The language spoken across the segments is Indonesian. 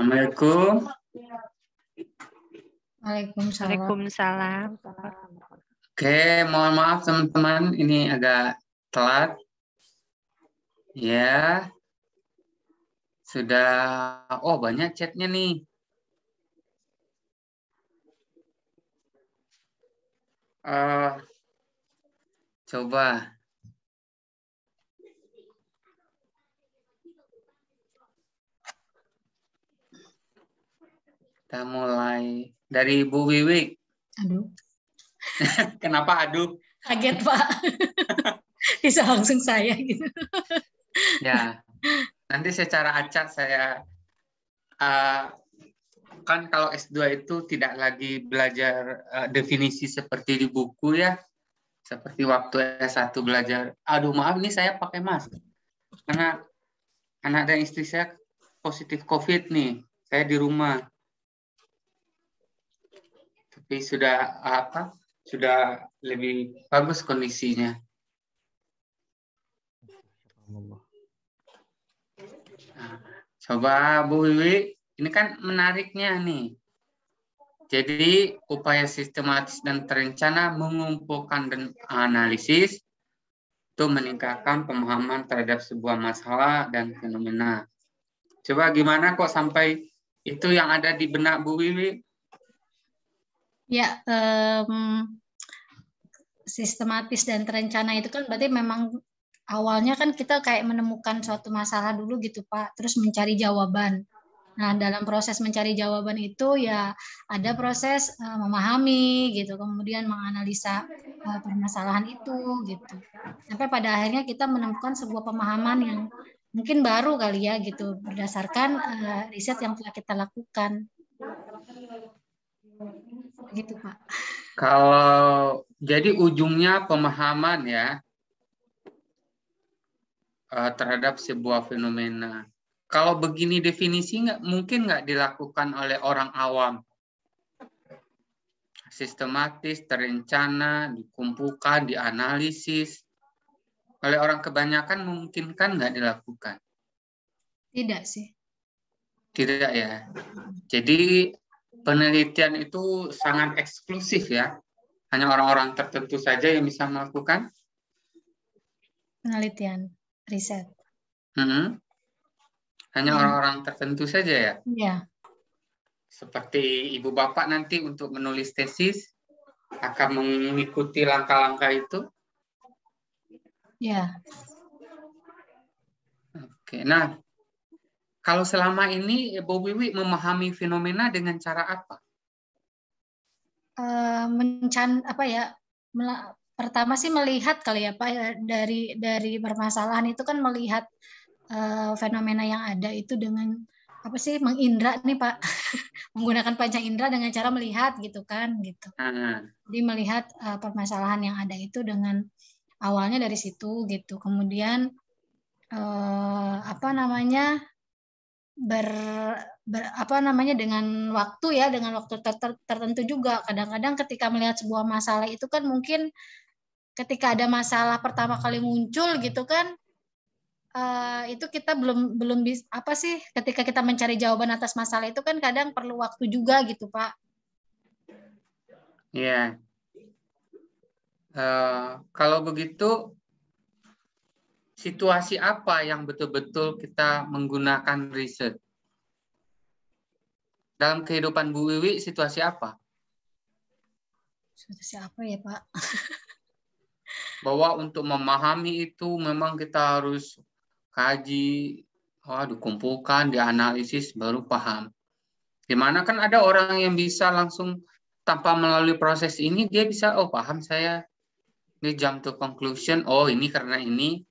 Assalamualaikum. Waalaikumsalam. Waalaikumsalam. Oke, mohon maaf teman-teman, ini agak telat. Ya, sudah. Oh, banyak chatnya nih. Coba. Kita mulai dari Bu Wiwi. Aduh, Kenapa aduh? kaget Pak. Bisa langsung saya gitu. Ya, nanti secara acak saya kan kalau S2 itu tidak lagi belajar definisi seperti di buku ya, seperti waktu S1 belajar. Aduh maaf nih saya pakai masker karena anak dan istri saya positif COVID nih, saya di rumah. Tapi sudah lebih bagus kondisinya. Nah, coba Bu Wiwi, ini kan menariknya nih. Jadi upaya sistematis dan terencana mengumpulkan dan analisis itu meningkatkan pemahaman terhadap sebuah masalah dan fenomena. Coba gimana kok sampai itu yang ada di benak Bu Wiwi? Ya, sistematis dan terencana itu kan berarti memang awalnya kan kita kayak menemukan suatu masalah dulu gitu Pak, terus mencari jawaban. Nah, dalam proses mencari jawaban itu ya ada proses memahami gitu, kemudian menganalisa permasalahan itu gitu. Sampai pada akhirnya kita menemukan sebuah pemahaman yang mungkin baru kali ya gitu, berdasarkan riset yang telah kita lakukan. Gitu Pak. Kalau jadi ujungnya pemahaman ya terhadap sebuah fenomena. Kalau begini definisi mungkin nggak dilakukan oleh orang awam. Sistematis, terencana, dikumpulkan, dianalisis. Oleh orang kebanyakan mungkin kan nggak dilakukan. Tidak sih. Tidak ya. Jadi penelitian itu sangat eksklusif ya. Hanya orang-orang tertentu saja yang bisa melakukan Penelitian, riset. Hanya orang-orang tertentu saja ya? Iya. Seperti ibu bapak nanti untuk menulis tesis akan mengikuti langkah-langkah itu? Ya. Oke, nah kalau selama ini Bu Wiwi memahami fenomena dengan cara apa? Pertama sih melihat kali ya Pak, dari permasalahan itu kan melihat fenomena yang ada itu dengan mengindra nih Pak, menggunakan panca indera dengan cara melihat gitu kan gitu. Jadi melihat permasalahan yang ada itu dengan awalnya dari situ gitu, kemudian dengan waktu tertentu juga. Kadang-kadang ketika melihat sebuah masalah itu kan mungkin ketika ada masalah pertama kali muncul gitu kan, itu kita belum bisa ketika kita mencari jawaban atas masalah itu kan kadang perlu waktu juga gitu Pak. Iya. Kalau begitu situasi apa yang betul-betul kita menggunakan riset? Dalam kehidupan Bu Wiwi, situasi apa? Situasi apa ya, Pak? Bahwa untuk memahami itu memang kita harus kaji, dikumpulkan, dianalisis, baru paham. Dimana kan ada orang yang bisa langsung tanpa melalui proses ini, dia bisa, oh paham saya, dia jump to conclusion, oh ini karena ini.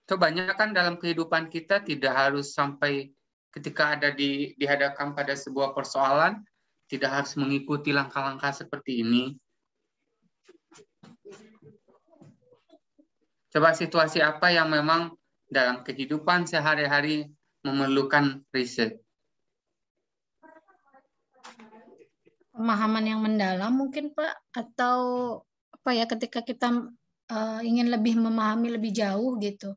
Kebanyakan dalam kehidupan kita tidak harus sampai ketika ada dihadapkan pada sebuah persoalan, tidak harus mengikuti langkah-langkah seperti ini. Coba situasi apa yang memang dalam kehidupan sehari-hari memerlukan riset? Pemahaman yang mendalam mungkin Pak, atau ketika kita ingin lebih memahami lebih jauh gitu.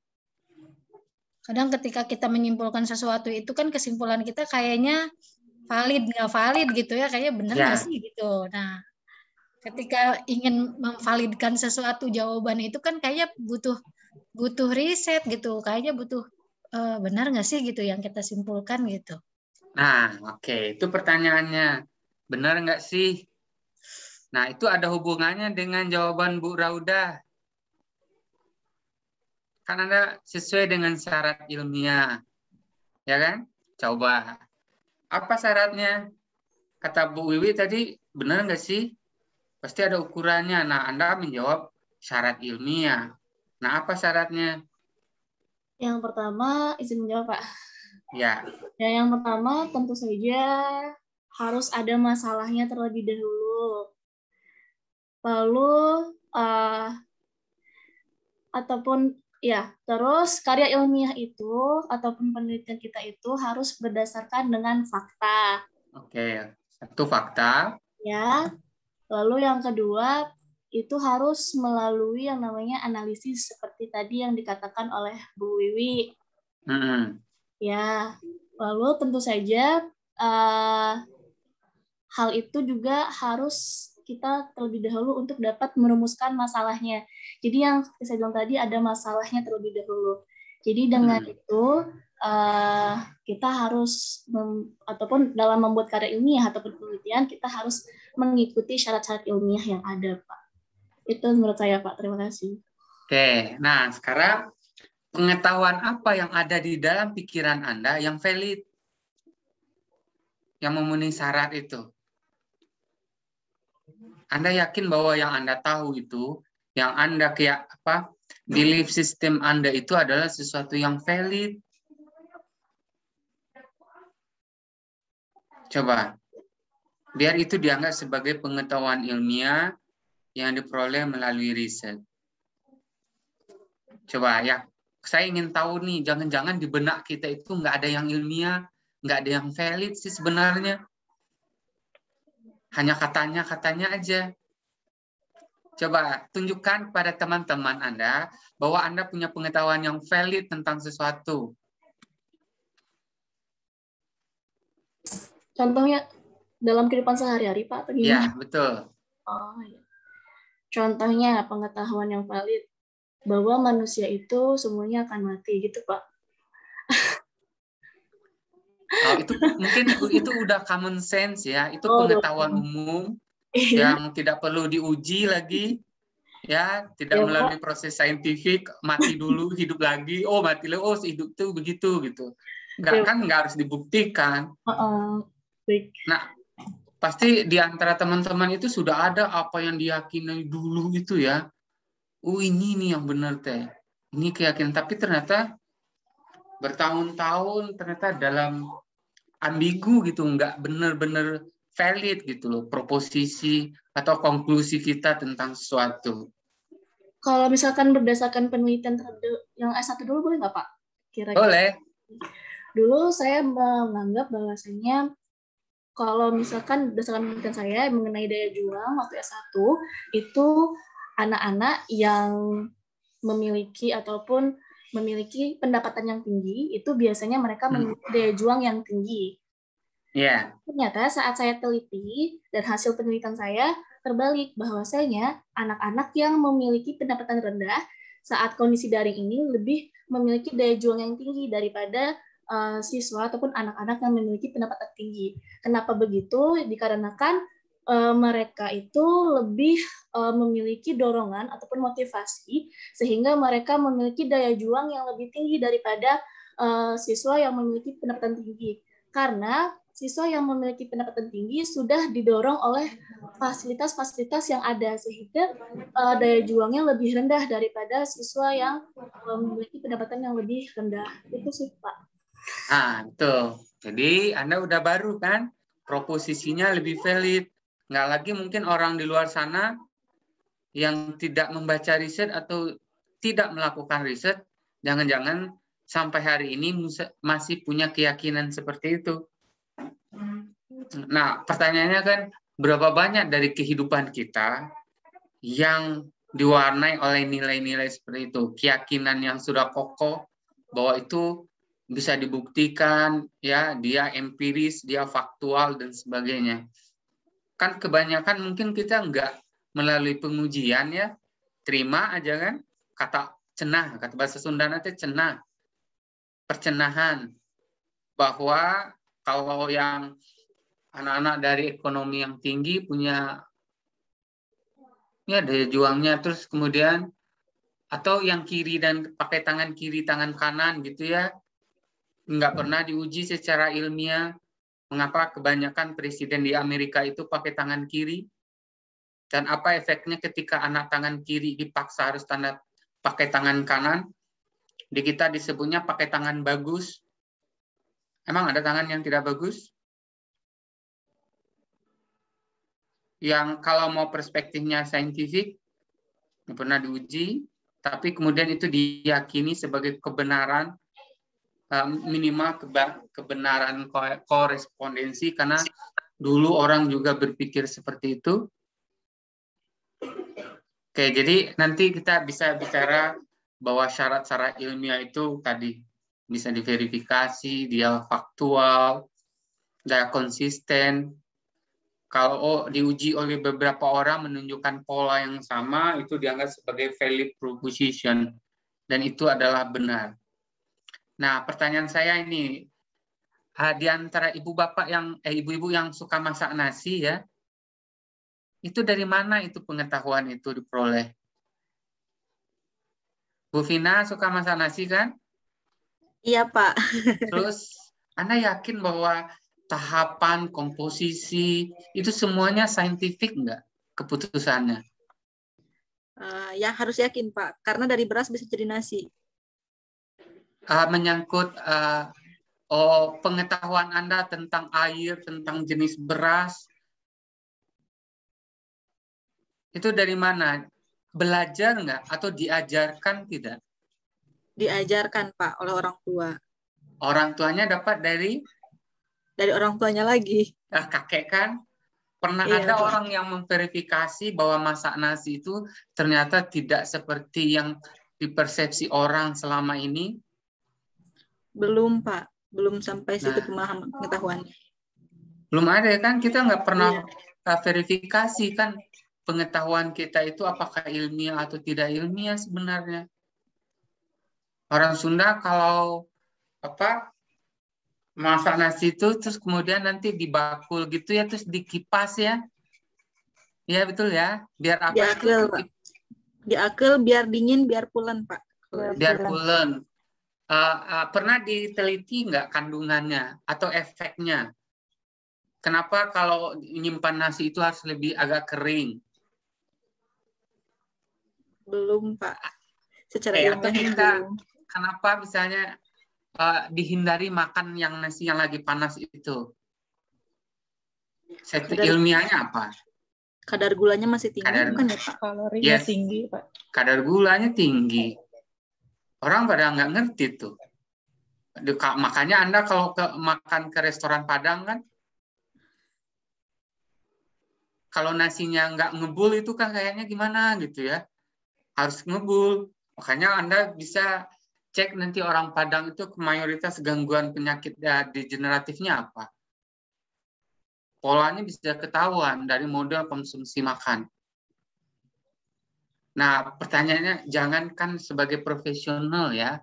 Kadang ketika kita menyimpulkan sesuatu itu kan kesimpulan kita kayaknya valid nggak valid gitu ya, kayaknya benar nggak Ya. sih gitu. Nah, ketika ingin memvalidkan sesuatu jawaban itu kan kayaknya butuh riset gitu, kayaknya butuh benar nggak sih gitu yang kita simpulkan gitu. Nah, oke, itu pertanyaannya. Benar nggak sih? Nah, itu ada hubungannya dengan jawaban Bu Rauda. Kan Anda sesuai dengan syarat ilmiah, ya kan? Coba, apa syaratnya? Kata Bu Wiwi tadi, benar nggak sih? Pasti ada ukurannya. Nah, Anda menjawab syarat ilmiah. Nah, apa syaratnya? Yang pertama, izin menjawab, Pak. Ya, Ya, yang pertama tentu saja harus ada masalahnya terlebih dahulu. Lalu ataupun ya, terus karya ilmiah itu ataupun penelitian kita itu harus berdasarkan dengan fakta. oke. Satu fakta. Ya. Lalu yang kedua itu harus melalui yang namanya analisis seperti tadi yang dikatakan oleh Bu Wiwi. Ya. Lalu tentu saja hal itu juga harus kita terlebih dahulu untuk dapat merumuskan masalahnya. Jadi yang saya bilang tadi ada masalahnya terlebih dahulu. Jadi dengan itu kita harus ataupun dalam membuat karya ilmiah ataupun penelitian kita harus mengikuti syarat-syarat ilmiah yang ada, Pak. Itu menurut saya, Pak. Terima kasih. Oke, nah sekarang pengetahuan apa yang ada di dalam pikiran Anda yang valid? Yang memenuhi syarat itu? Anda yakin bahwa yang Anda tahu itu, yang Anda kayak apa, belief system Anda itu adalah sesuatu yang valid? Coba, biar itu dianggap sebagai pengetahuan ilmiah yang diperoleh melalui riset. Coba ya, saya ingin tahu nih, jangan-jangan di benak kita itu nggak ada yang ilmiah, nggak ada yang valid sih sebenarnya. Hanya katanya aja. Coba tunjukkan pada teman-teman Anda bahwa Anda punya pengetahuan yang valid tentang sesuatu. Contohnya dalam kehidupan sehari-hari, Pak, atau gimana? Ya, betul. Oh, ya. Contohnya pengetahuan yang valid bahwa manusia itu semuanya akan mati gitu, Pak. Oh, itu mungkin itu udah common sense ya, itu pengetahuan umum yang tidak perlu diuji lagi, ya, tidak melalui proses saintifik, mati dulu, hidup lagi, oh mati lagi, oh hidup tuh begitu gitu, nggak harus dibuktikan. Nah, pasti di antara teman-teman itu sudah ada apa yang diyakini dulu itu ya, oh ini nih yang benar teh, ini keyakinan, tapi ternyata bertahun-tahun ternyata dalam ambigu gitu, nggak benar-benar valid gitu loh proposisi atau konklusi kita tentang sesuatu. Kalau misalkan berdasarkan penelitian yang S1 dulu boleh nggak, Pak? Kira-kira. Boleh. Dulu saya menganggap bahwasanya kalau misalkan berdasarkan penelitian saya mengenai daya juang waktu S1 itu anak-anak yang memiliki ataupun memiliki pendapatan yang tinggi, itu biasanya mereka memiliki daya juang yang tinggi. Yeah. Ternyata saat saya teliti dan hasil penelitian saya terbalik, bahwasanya anak-anak yang memiliki pendapatan rendah saat kondisi daring ini lebih memiliki daya juang yang tinggi daripada siswa ataupun anak-anak yang memiliki pendapatan tinggi. Kenapa begitu? Dikarenakan mereka itu lebih memiliki dorongan ataupun motivasi sehingga mereka memiliki daya juang yang lebih tinggi daripada siswa yang memiliki pendapatan tinggi. Karena siswa yang memiliki pendapatan tinggi sudah didorong oleh fasilitas-fasilitas yang ada sehingga daya juangnya lebih rendah daripada siswa yang memiliki pendapatan yang lebih rendah. Itu sih, Pak. Nah, betul. Jadi Anda udah baru kan, proposisinya lebih valid. Nggak lagi mungkin orang di luar sana yang tidak membaca riset atau tidak melakukan riset, jangan-jangan sampai hari ini masih punya keyakinan seperti itu. Nah, pertanyaannya kan, berapa banyak dari kehidupan kita yang diwarnai oleh nilai-nilai seperti itu, keyakinan yang sudah kokoh, bahwa itu bisa dibuktikan, ya, dia empiris, dia faktual dan sebagainya. Kan kebanyakan mungkin kita nggak melalui pengujian, ya, terima aja kan, kata cenah, kata bahasa Sunda nanti cenah, percenahan, bahwa kalau yang anak-anak dari ekonomi yang tinggi punya, ya, daya juangnya, terus kemudian atau yang kiri dan pakai tangan kiri tangan kanan gitu, ya, nggak pernah diuji secara ilmiah mengapa kebanyakan presiden di Amerika itu pakai tangan kiri, dan apa efeknya ketika anak tangan kiri dipaksa harus pakai tangan kanan. Di kita disebutnya pakai tangan bagus. Emang ada tangan yang tidak bagus? Yang kalau mau perspektifnya saintifik, nggak pernah diuji, tapi kemudian itu diyakini sebagai kebenaran, minimal kebenaran korespondensi, karena dulu orang juga berpikir seperti itu. Oke, jadi nanti kita bisa bicara bahwa syarat-syarat ilmiah itu tadi bisa diverifikasi, dia faktual, dia konsisten. Kalau diuji oleh beberapa orang menunjukkan pola yang sama, itu dianggap sebagai valid proposition, dan itu adalah benar. Nah, pertanyaan saya ini, di antara ibu-ibu yang suka masak nasi, ya, itu dari mana itu pengetahuan itu diperoleh? Bu Vina suka masak nasi kan? Iya, Pak. Terus Anda yakin bahwa tahapan komposisi itu semuanya saintifik nggak keputusannya? Ya harus yakin, Pak, karena dari beras bisa jadi nasi. Menyangkut pengetahuan Anda tentang air, tentang jenis beras, itu dari mana? Belajar nggak atau diajarkan tidak? Diajarkan, Pak, oleh orang tua. Orang tuanya dapat dari orang tuanya lagi. Kakek kan? Pernah Iya, ada Pak. orang yang memverifikasi bahwa masak nasi itu ternyata tidak seperti yang dipersepsi orang selama ini? Belum, Pak. Belum sampai situ pemahaman pengetahuannya. Belum ada kan? Kita nggak pernah Iya. verifikasi kan pengetahuan kita itu apakah ilmiah atau tidak ilmiah sebenarnya. Orang Sunda kalau masak nasi itu terus kemudian nanti dibakul gitu, ya, terus dikipas, ya. Iya betul, ya. Biar apa Diakel, itu? Pak. Diakel biar dingin, biar pulen, Pak. Biar pulen. Pernah diteliti nggak kandungannya atau efeknya? Kenapa kalau nyimpan nasi itu harus lebih agak kering? Belum, Pak. Secara ilmiahnya belum. Kenapa misalnya dihindari makan yang nasi yang lagi panas itu? Ilmiahnya apa? Kadar gulanya masih tinggi, bukan ya, Pak? Kalorinya tinggi, Pak. Kadar gulanya tinggi. Orang pada nggak ngerti tuh. Makanya Anda kalau makan ke restoran Padang kan, kalau nasinya nggak ngebul itu kan kayaknya gimana gitu, ya. Harus ngebul. Makanya Anda bisa cek nanti orang Padang itu mayoritas gangguan penyakit degeneratifnya apa. Polanya bisa ketahuan dari model konsumsi makan. Nah, pertanyaannya, jangankan sebagai profesional, ya.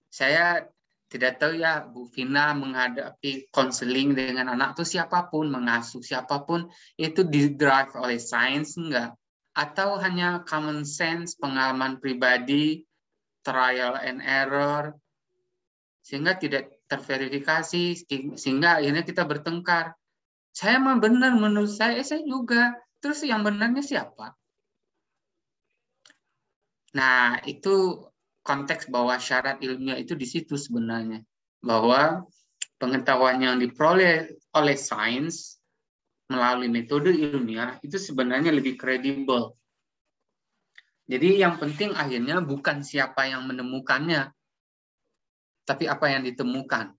Saya tidak tahu, ya, Bu Vina menghadapi konseling dengan anak itu siapapun, mengasuh siapapun, itu di-drive oleh sains enggak? Atau hanya common sense, pengalaman pribadi, trial and error, sehingga tidak terverifikasi, sehingga akhirnya kita bertengkar. Saya mah benar, menurut saya juga. Terus yang benarnya siapa? Nah, itu konteks bahwa syarat ilmiah itu di situ sebenarnya. Bahwa pengetahuan yang diperoleh oleh sains melalui metode ilmiah itu sebenarnya lebih kredibel. Jadi yang penting akhirnya bukan siapa yang menemukannya, tapi apa yang ditemukan.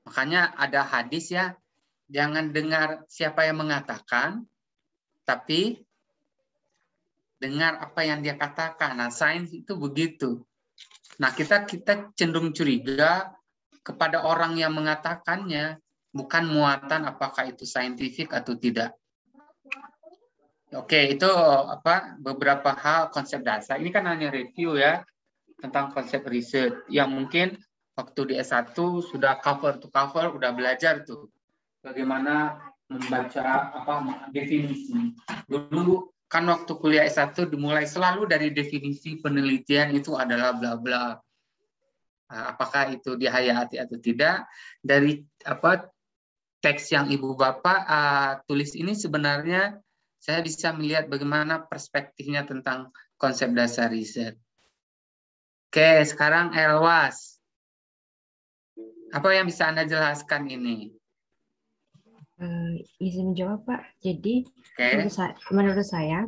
Makanya ada hadis, ya, jangan dengar siapa yang mengatakan, tapi dengar apa yang dia katakan. Nah, sains itu begitu. Nah, kita cenderung curiga kepada orang yang mengatakannya, bukan muatan apakah itu saintifik atau tidak. Oke, itu beberapa hal konsep dasar. Ini kan hanya review ya tentang konsep riset yang mungkin waktu di S1 sudah cover to cover, udah belajar tuh bagaimana membaca definisi. Dulu kan waktu kuliah S1 dimulai selalu dari definisi penelitian itu adalah bla bla. Apakah itu dihayati atau tidak, dari teks yang Ibu Bapak tulis ini sebenarnya saya bisa melihat bagaimana perspektifnya tentang konsep dasar riset. Oke, sekarang Elwas. Apa yang bisa Anda jelaskan ini? Izin menjawab, Pak. Jadi, menurut saya,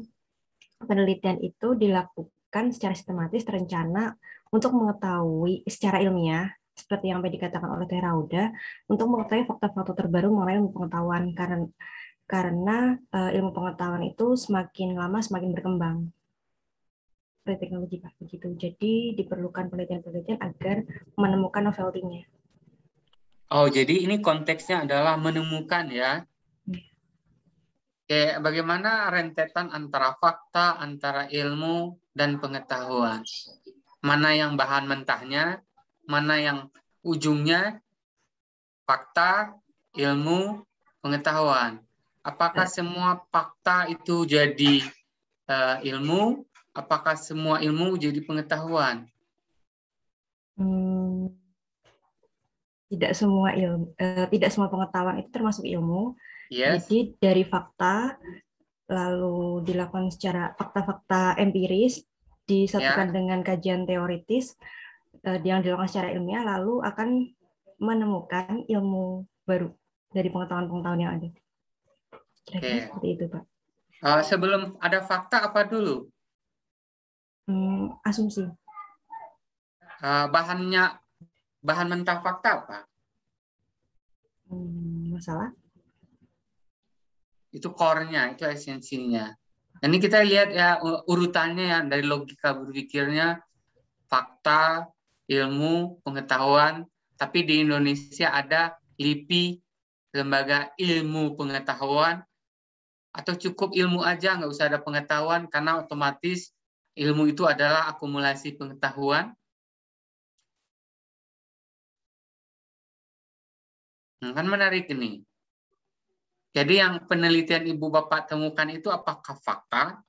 penelitian itu dilakukan secara sistematis, terencana, untuk mengetahui secara ilmiah, seperti yang tadi dikatakan oleh Teh Rauda, untuk mengetahui fakta-fakta terbaru mengenai ilmu pengetahuan, karena ilmu pengetahuan itu semakin lama semakin berkembang. Seperti teknologi, Pak, begitu. Jadi diperlukan penelitian-penelitian agar menemukan novelty-nya. Oh, jadi ini konteksnya adalah menemukan ya. Oke, bagaimana rentetan antara fakta, antara ilmu dan pengetahuan? Mana yang bahan mentahnya, mana yang ujungnya fakta, ilmu, pengetahuan. Apakah semua fakta itu jadi ilmu? Apakah semua ilmu jadi pengetahuan? Tidak semua pengetahuan itu termasuk ilmu. Yes. Jadi dari fakta, lalu dilakukan secara fakta-fakta empiris, disatukan dengan kajian teoritis yang dilakukan secara ilmiah, lalu akan menemukan ilmu baru dari pengetahuan-pengetahuan yang ada. Kira-kira seperti itu, Pak. Sebelum ada fakta apa dulu? Asumsi. Bahan mentah fakta apa? Masalah. Itu core-nya, itu esensinya. Ini kita lihat ya urutannya ya, dari logika berpikirnya, fakta, ilmu, pengetahuan. Tapi di Indonesia ada LIPI, Lembaga Ilmu Pengetahuan, atau cukup ilmu aja, nggak usah ada pengetahuan, karena otomatis ilmu itu adalah akumulasi pengetahuan. Kan menarik ini. Jadi yang penelitian Ibu Bapak temukan itu apakah fakta,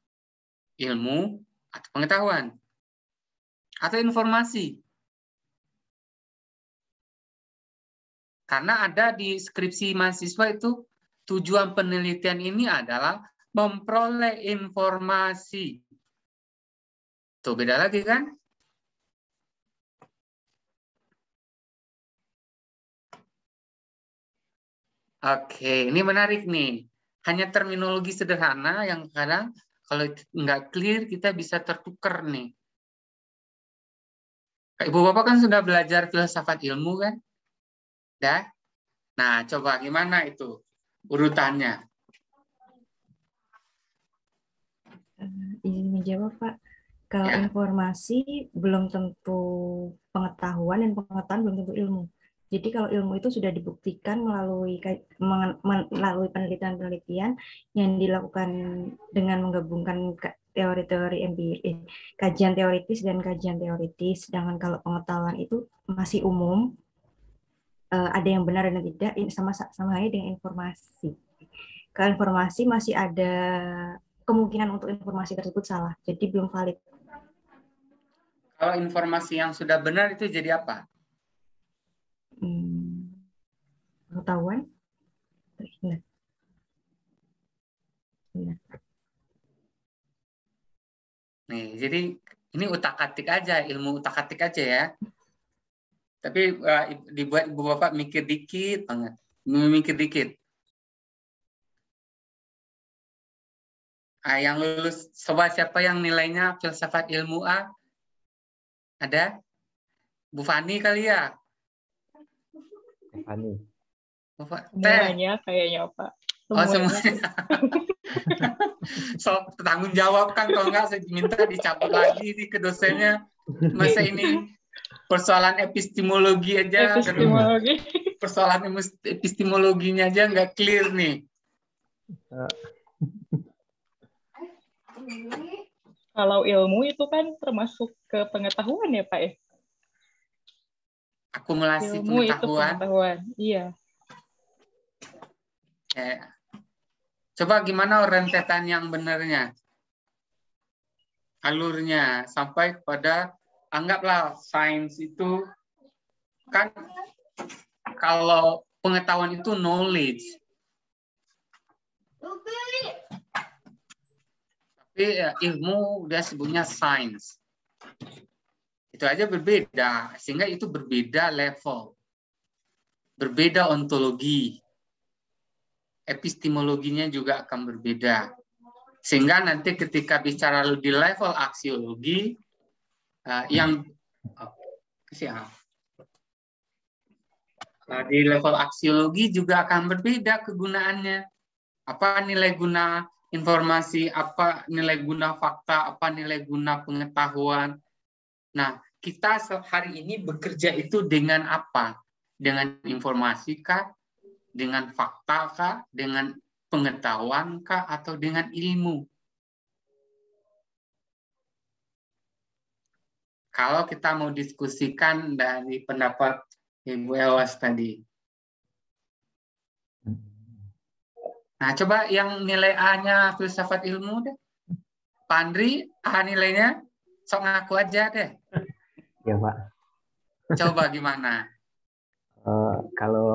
ilmu, atau pengetahuan? Atau informasi? Karena ada di skripsi mahasiswa itu, tujuan penelitian ini adalah memperoleh informasi. Tuh, beda lagi kan? Oke, ini menarik nih. Hanya terminologi sederhana yang kadang kalau nggak clear kita bisa tertukar nih. Ibu Bapak kan sudah belajar filsafat ilmu kan? Dah? Nah, coba gimana itu urutannya? Izin menjawab, Pak. Kalau informasi belum tentu pengetahuan, dan pengetahuan belum tentu ilmu. Jadi kalau ilmu itu sudah dibuktikan melalui penelitian-penelitian yang dilakukan dengan menggabungkan teori-teori empiris, kajian teoritis dan kajian teoritis. Sedangkan kalau pengetahuan itu masih umum, ada yang benar dan tidak, sama halnya dengan informasi. Kalau informasi masih ada kemungkinan untuk informasi tersebut salah, jadi belum valid. Kalau informasi yang sudah benar itu jadi apa? Pengetahuan. Nih, jadi ini utak-atik aja, ilmu utak-atik aja ya. Tapi dibuat Ibu Bapak mikir dikit banget, mikir dikit. Yang lulus, coba siapa yang nilainya filsafat ilmu A? Ada? Bu Fani kali ya? Fani. Semuanya kayaknya, Pak. Semuanya. So, tanggung jawab kan, kalau nggak saya minta dicabut lagi nih ke dosennya. Masa ini persoalan epistemologi aja. Epistemologi. Persoalan epistemologinya aja nggak clear nih. Kalau ilmu itu kan termasuk ke pengetahuan ya Pak ya? Akumulasi Ilmu pengetahuan. itu pengetahuan, iya. Coba gimana rentetan yang benarnya? Alurnya sampai pada, anggaplah sains itu kan, kalau pengetahuan itu knowledge. Tapi ilmu dia sebutnya science. Itu aja berbeda, sehingga itu berbeda level. Berbeda ontologi. Epistemologinya juga akan berbeda. Sehingga nanti ketika bicara di level aksiologi, di level aksiologi juga akan berbeda kegunaannya. Apa nilai guna informasi, apa nilai guna fakta, apa nilai guna pengetahuan. Nah, kita hari ini bekerja itu dengan apa? Dengan informasi kah? Dengan fakta kah? Dengan pengetahuan kah? Atau dengan ilmu? Kalau kita mau diskusikan dari pendapat Ibu Ewas tadi. Nah, coba yang nilai A-nya filsafat ilmu deh. Pak Andri, A nilainya? Sok ngaku aja deh. Ya, Pak. Coba gimana? Kalau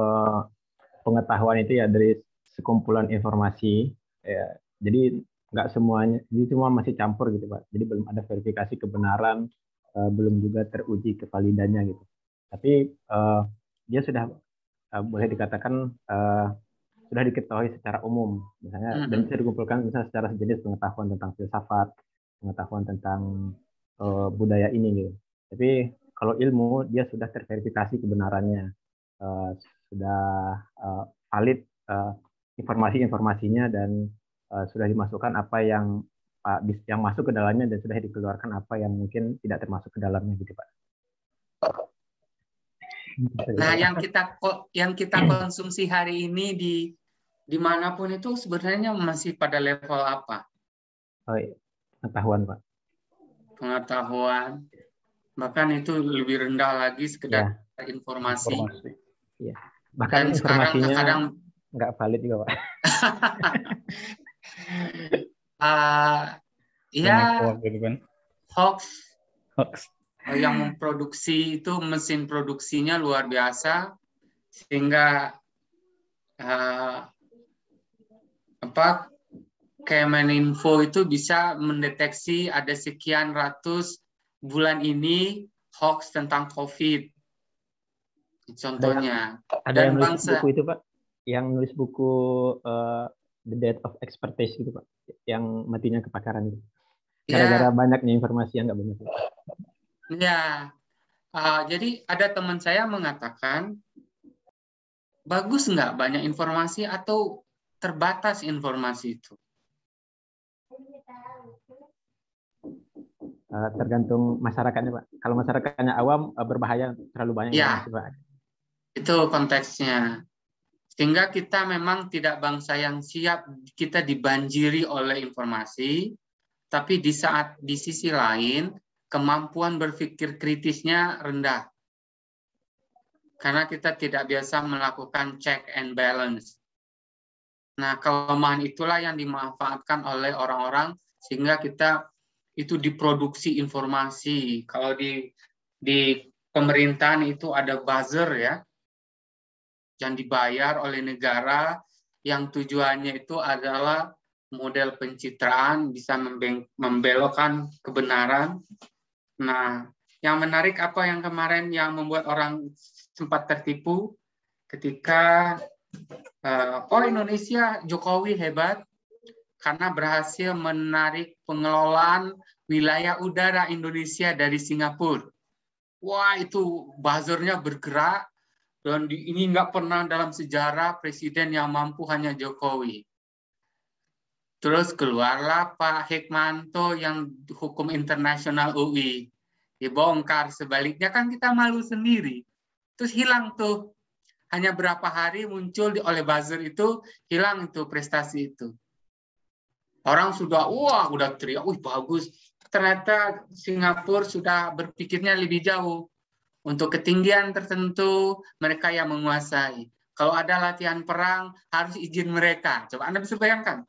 pengetahuan itu ya dari sekumpulan informasi, ya, jadi nggak semuanya, jadi semua masih campur gitu, Pak. Jadi belum ada verifikasi kebenaran, belum juga teruji kevalidannya gitu. Tapi dia sudah boleh dikatakan sudah diketahui secara umum, misalnya, dan bisa dikumpulkan misalnya secara sejenis pengetahuan tentang filsafat, pengetahuan tentang budaya ini gitu. Tapi kalau ilmu dia sudah terverifikasi kebenarannya, sudah valid informasi-informasinya, dan sudah dimasukkan apa yang masuk ke dalamnya, dan sudah dikeluarkan apa yang mungkin tidak termasuk ke dalamnya gitu, Pak. Nah, yang kita konsumsi hari ini dimanapun itu sebenarnya masih pada level apa? Oh, iya. Pengetahuan, Pak. Pengetahuan. Bahkan itu lebih rendah lagi sekedar informasi. Ya. Bahkan dan informasinya sekarang nggak valid juga, Pak. Hoax. Yang memproduksi itu mesin produksinya luar biasa, sehingga Kemeninfo itu bisa mendeteksi ada sekian ratus bulan ini hoax tentang COVID. Contohnya. Ada yang nulis buku itu, Pak? Yang nulis buku The Death of Expertise itu, Pak? Yang matinya kebakaran itu. Gara-gara banyaknya informasi yang nggak benar. Ya. Jadi ada teman saya mengatakan, bagus nggak banyak informasi atau terbatas informasi itu? Tergantung masyarakatnya, Pak. Kalau masyarakatnya awam, berbahaya, terlalu banyak informasi, Pak. Itu konteksnya. Sehingga kita memang tidak bangsa yang siap, kita dibanjiri oleh informasi, tapi di sisi lain, kemampuan berpikir kritisnya rendah. Karena kita tidak biasa melakukan check and balance. Nah, kelemahan itulah yang dimanfaatkan oleh orang-orang, sehingga kita itu diproduksi informasi. Kalau di pemerintahan itu ada buzzer ya, yang dibayar oleh negara, yang tujuannya itu adalah model pencitraan, bisa membelokkan kebenaran. Nah, yang menarik apa yang kemarin yang membuat orang sempat tertipu ketika Indonesia, Jokowi hebat karena berhasil menarik pengelolaan wilayah udara Indonesia dari Singapura. Wah, itu buzzernya bergerak, dan ini nggak pernah dalam sejarah presiden yang mampu hanya Jokowi. Terus keluarlah Pak Hikmanto yang hukum internasional UI. dibongkar. Sebaliknya kan kita malu sendiri. Terus hilang tuh. Hanya berapa hari muncul oleh buzzer itu, hilang itu prestasi itu. Orang sudah, wah, udah teriak, wih bagus. Ternyata Singapura sudah berpikirnya lebih jauh. Untuk ketinggian tertentu, mereka yang menguasai. Kalau ada latihan perang, harus izin mereka. Coba Anda bisa bayangkan.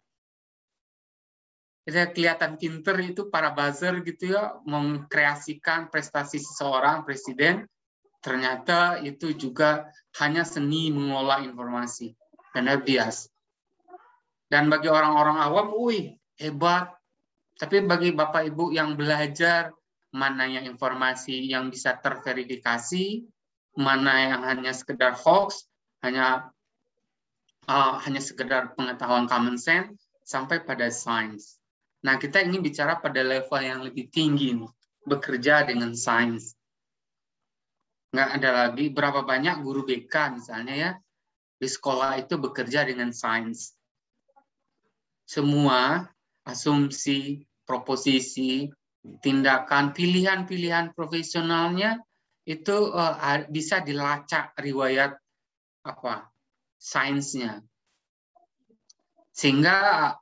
Jadi kelihatan pinter itu para buzzer gitu ya, mengkreasikan prestasi seseorang, presiden. Ternyata itu juga hanya seni mengolah informasi. Dan bias. Dan bagi orang-orang awam, wih, hebat. Tapi bagi Bapak Ibu yang belajar, mana yang informasi yang bisa terverifikasi, mana yang hanya sekedar hoax, hanya sekedar pengetahuan common sense, sampai pada sains. Nah, kita ingin bicara pada level yang lebih tinggi, nih, bekerja dengan sains. Nggak ada lagi berapa banyak guru BK misalnya ya, di sekolah itu bekerja dengan sains. Semua asumsi, proposisi, tindakan, pilihan-pilihan profesionalnya itu bisa dilacak riwayat sainsnya. Sehingga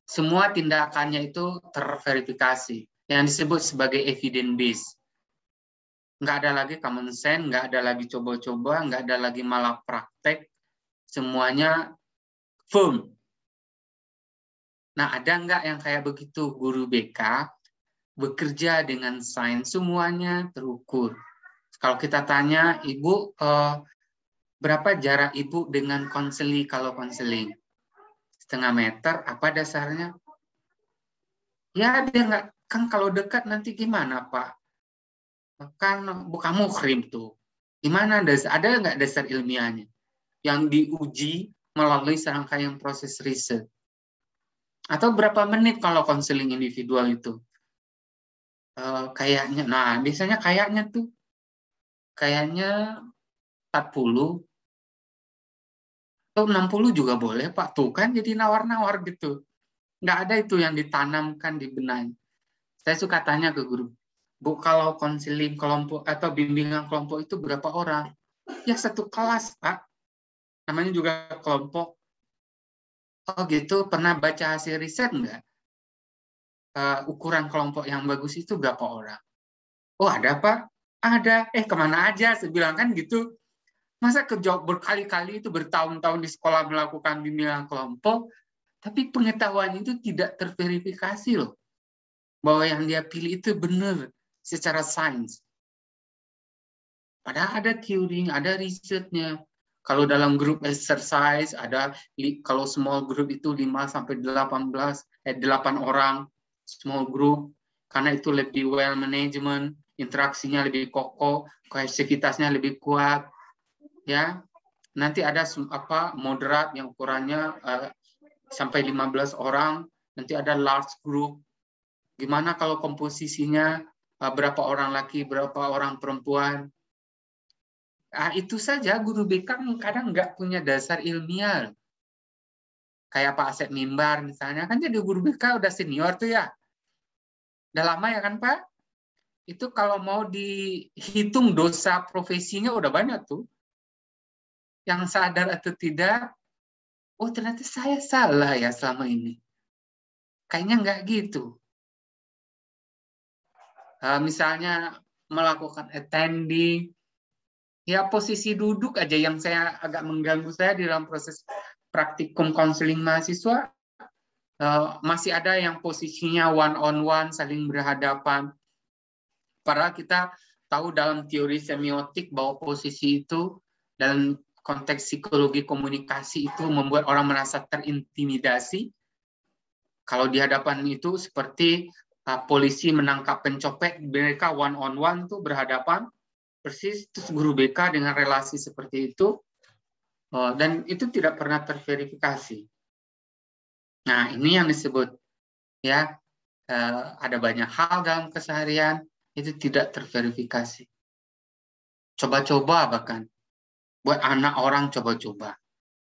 semua tindakannya itu terverifikasi, yang disebut sebagai evidence based. Nggak ada lagi common sense, nggak ada lagi coba-coba, nggak ada lagi malah praktek, semuanya firm. Nah, ada nggak yang kayak begitu? Guru BK bekerja dengan sains, semuanya terukur. Kalau kita tanya, Ibu, berapa jarak Ibu dengan konseling kalau konseling? 0,5 meter, apa dasarnya? Ya, dia nggak, kan kalau dekat nanti gimana, Pak? Kan bukan muhrim tuh. Gimana ada nggak dasar ilmiahnya yang diuji melalui serangkaian proses riset? Atau berapa menit kalau konseling individual itu? Kayaknya, nah biasanya kayaknya 40 atau 60 juga boleh, Pak. Tuh kan jadi nawar-nawar gitu. Nggak ada itu yang ditanamkan di benaknya. Saya suka tanya ke guru, Bu, kalau konseling kelompok atau bimbingan kelompok itu berapa orang? Ya satu kelas, Pak. Namanya juga kelompok. Oh gitu, pernah baca hasil riset nggak? Ukuran kelompok yang bagus itu berapa orang? Oh ada, Pak. Ada. Kemana aja? Saya bilang kan gitu. Masa kejawab berkali-kali itu bertahun-tahun di sekolah melakukan bimbingan kelompok, tapi pengetahuan itu tidak terverifikasi loh. Bahwa yang dia pilih itu benar secara sains. Padahal ada teori, ada risetnya. Kalau dalam grup exercise ada, kalau small group itu 5-8 orang small group, karena itu lebih well management, interaksinya lebih kokoh, kohesivitasnya lebih kuat, ya. Nanti ada moderat yang ukurannya sampai 15 orang, nanti ada large group. Gimana kalau komposisinya berapa orang laki, berapa orang perempuan? Itu saja guru BK kadang nggak punya dasar ilmiah. Kayak Pak Asep Mimbar misalnya, kan jadi guru BK udah senior tuh ya. Udah lama ya kan Pak? Itu kalau mau dihitung dosa profesinya udah banyak tuh. Yang sadar atau tidak, oh ternyata saya salah ya selama ini. Kayaknya nggak gitu. Misalnya melakukan attending, ya posisi duduk aja yang saya agak mengganggu saya di dalam proses praktikum konseling mahasiswa, masih ada yang posisinya one-on-one, saling berhadapan. Padahal kita tahu dalam teori semiotik bahwa posisi itu dalam konteks psikologi komunikasi itu membuat orang merasa terintimidasi. Kalau di hadapan itu seperti polisi menangkap pencopet, mereka one-on-one tuh berhadapan, persis. Terus guru BK dengan relasi seperti itu, dan itu tidak pernah terverifikasi. Nah, ini yang disebut ya, ada banyak hal dalam keseharian itu tidak terverifikasi. Coba-coba bahkan buat anak orang coba-coba,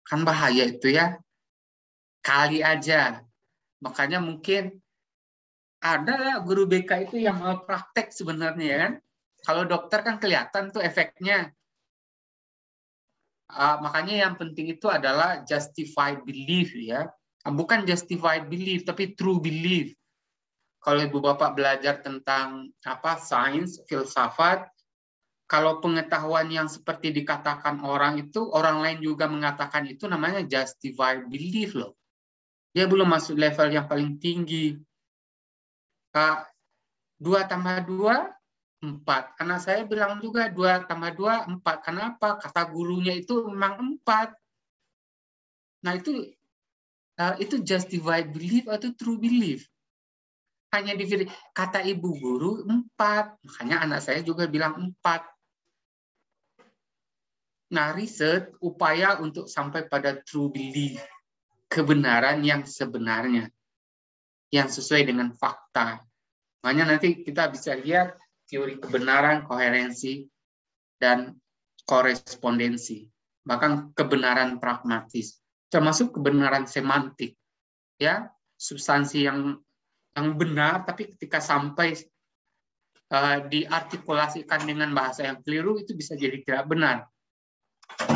kan bahaya itu ya. Kali aja, makanya mungkin Ada guru BK itu yang mau praktek sebenarnya ya kan. Kalau dokter kan kelihatan tuh efeknya. Makanya yang penting itu adalah justified belief ya. Bukan justified belief tapi true belief. Kalau Ibu Bapak belajar tentang sains, filsafat, kalau pengetahuan yang seperti dikatakan orang itu, orang lain juga mengatakan itu namanya justified belief loh. Dia belum masuk level yang paling tinggi. 2 tambah 2, 4. Karena saya bilang juga 2 tambah 2, 4. Kenapa? Kata gurunya itu memang 4. Nah itu justified belief atau true belief? Hanya kata ibu guru 4. Makanya anak saya juga bilang 4. Nah, riset upaya untuk sampai pada true belief, kebenaran yang sebenarnya, yang sesuai dengan fakta. Makanya nanti kita bisa lihat teori kebenaran, koherensi, dan korespondensi. Bahkan kebenaran pragmatis, termasuk kebenaran semantik. Ya, substansi yang benar, tapi ketika sampai diartikulasikan dengan bahasa yang keliru, itu bisa jadi tidak benar.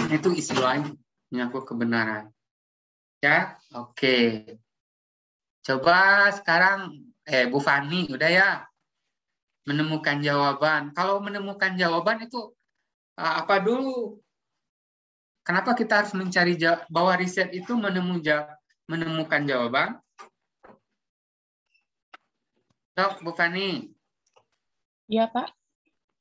Itu isu lain menyangkut kebenaran. Ya, oke. Coba sekarang, Bu Fani, udah ya, menemukan jawaban. Kalau menemukan jawaban itu apa dulu? Kenapa kita harus mencari bahwa riset itu menemukan jawaban? Dok, Bu Fani. Iya, Pak.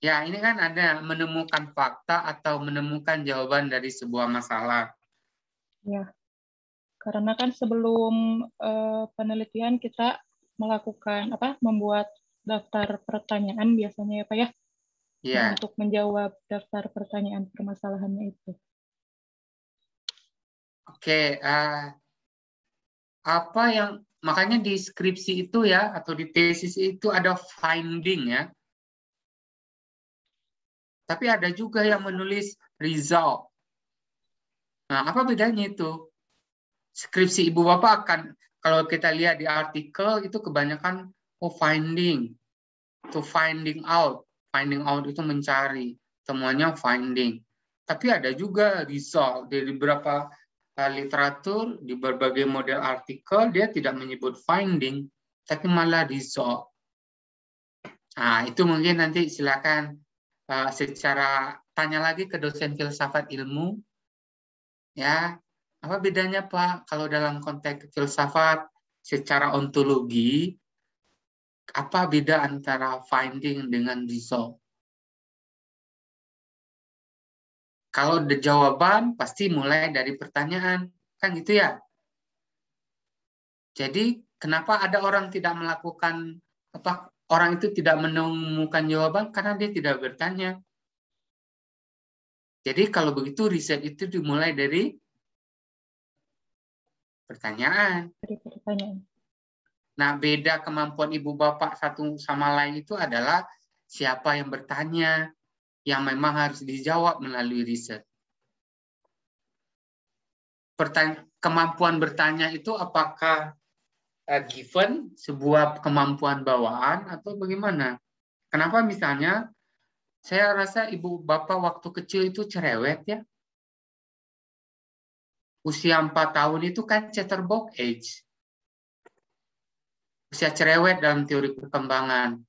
Ya, ini kan ada menemukan fakta atau menemukan jawaban dari sebuah masalah. Ya, karena kan sebelum penelitian kita melakukan membuat daftar pertanyaan biasanya ya Pak ya. Ya. Nah, untuk menjawab daftar pertanyaan permasalahannya itu. Oke, apa yang makanya di skripsi itu ya atau di tesis itu ada finding ya. Tapi ada juga yang menulis result. Nah, apa bedanya itu? Skripsi Ibu Bapak akan, kalau kita lihat di artikel, itu kebanyakan finding. To finding out. Finding out itu mencari. Temuannya finding. Tapi ada juga result. Dari beberapa literatur, di berbagai model artikel, dia tidak menyebut finding, tapi malah result. Nah, itu mungkin nanti silakan secara tanya lagi ke dosen filsafat ilmu, ya apa bedanya Pak kalau dalam konteks filsafat secara ontologi, apa beda antara finding dengan result? Kalau ada jawaban pasti mulai dari pertanyaan, kan gitu ya. Jadi kenapa ada orang tidak melakukan orang itu tidak menemukan jawaban karena dia tidak bertanya. Jadi kalau begitu riset itu dimulai dari pertanyaan. Dari pertanyaan. Nah, beda kemampuan ibu bapak satu sama lain itu adalah siapa yang bertanya, yang memang harus dijawab melalui riset. Kemampuan bertanya itu apakah given, sebuah kemampuan bawaan atau bagaimana? Kenapa misalnya saya rasa ibu bapak waktu kecil itu cerewet ya. Usia 4 tahun itu kan chatterbox age. Usia cerewet dalam teori perkembangan.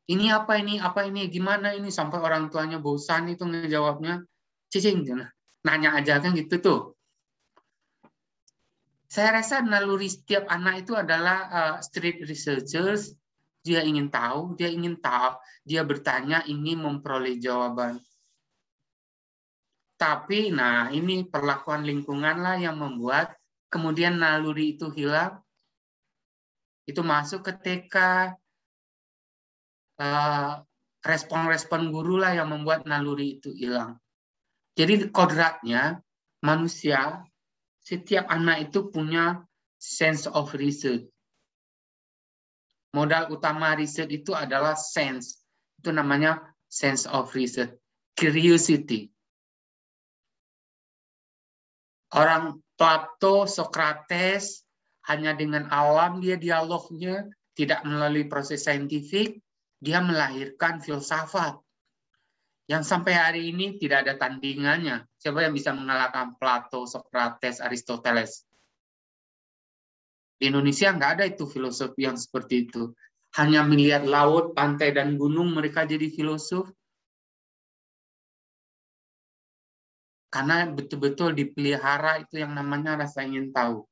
Ini apa ini, gimana ini, sampai orang tuanya bosan itu ngejawabnya. Cicing, nanya aja kan gitu tuh. Saya rasa naluri setiap anak itu adalah street researchers. Dia ingin tahu, dia bertanya, ingin memperoleh jawaban. Tapi, nah ini perlakuan lingkungan lah yang membuat kemudian naluri itu hilang. Itu masuk ke TK, respon-respon guru lah yang membuat naluri itu hilang. Jadi kodratnya manusia, setiap anak itu punya sense of research. Modal utama riset itu adalah sense. Itu namanya sense of research. Curiosity. Orang Plato, Socrates, hanya dengan alam dia dialognya, tidak melalui proses saintifik, dia melahirkan filsafat yang sampai hari ini tidak ada tandingannya. Siapa yang bisa mengalahkan Plato, Socrates, Aristoteles? Di Indonesia nggak ada itu filosofi yang seperti itu. Hanya melihat laut, pantai, dan gunung mereka jadi filosof. Karena betul-betul dipelihara itu yang namanya rasa ingin tahu.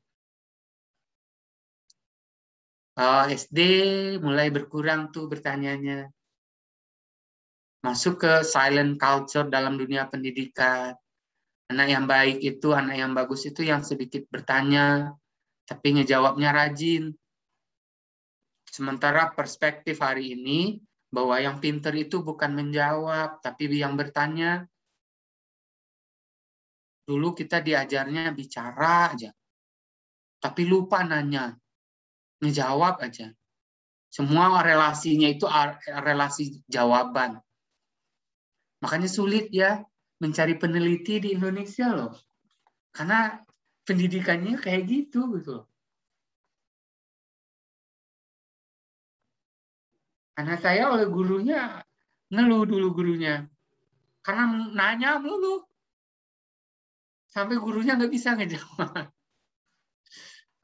SD mulai berkurang tuh bertanyanya. Masuk ke silent culture dalam dunia pendidikan. Anak yang baik itu, anak yang bagus itu yang sedikit bertanya, tapi ngejawabnya rajin. Sementara perspektif hari ini, bahwa yang pinter itu bukan menjawab, tapi yang bertanya. Dulu kita diajarnya bicara aja, tapi lupa nanya. Ngejawab aja. Semua relasinya itu relasi jawaban. Makanya sulit ya mencari peneliti di Indonesia loh. Karena pendidikannya kayak gitu gitu. Anak saya oleh gurunya ngeluh dulu gurunya. Karena nanya mulu. Sampai gurunya nggak bisa ngejawab.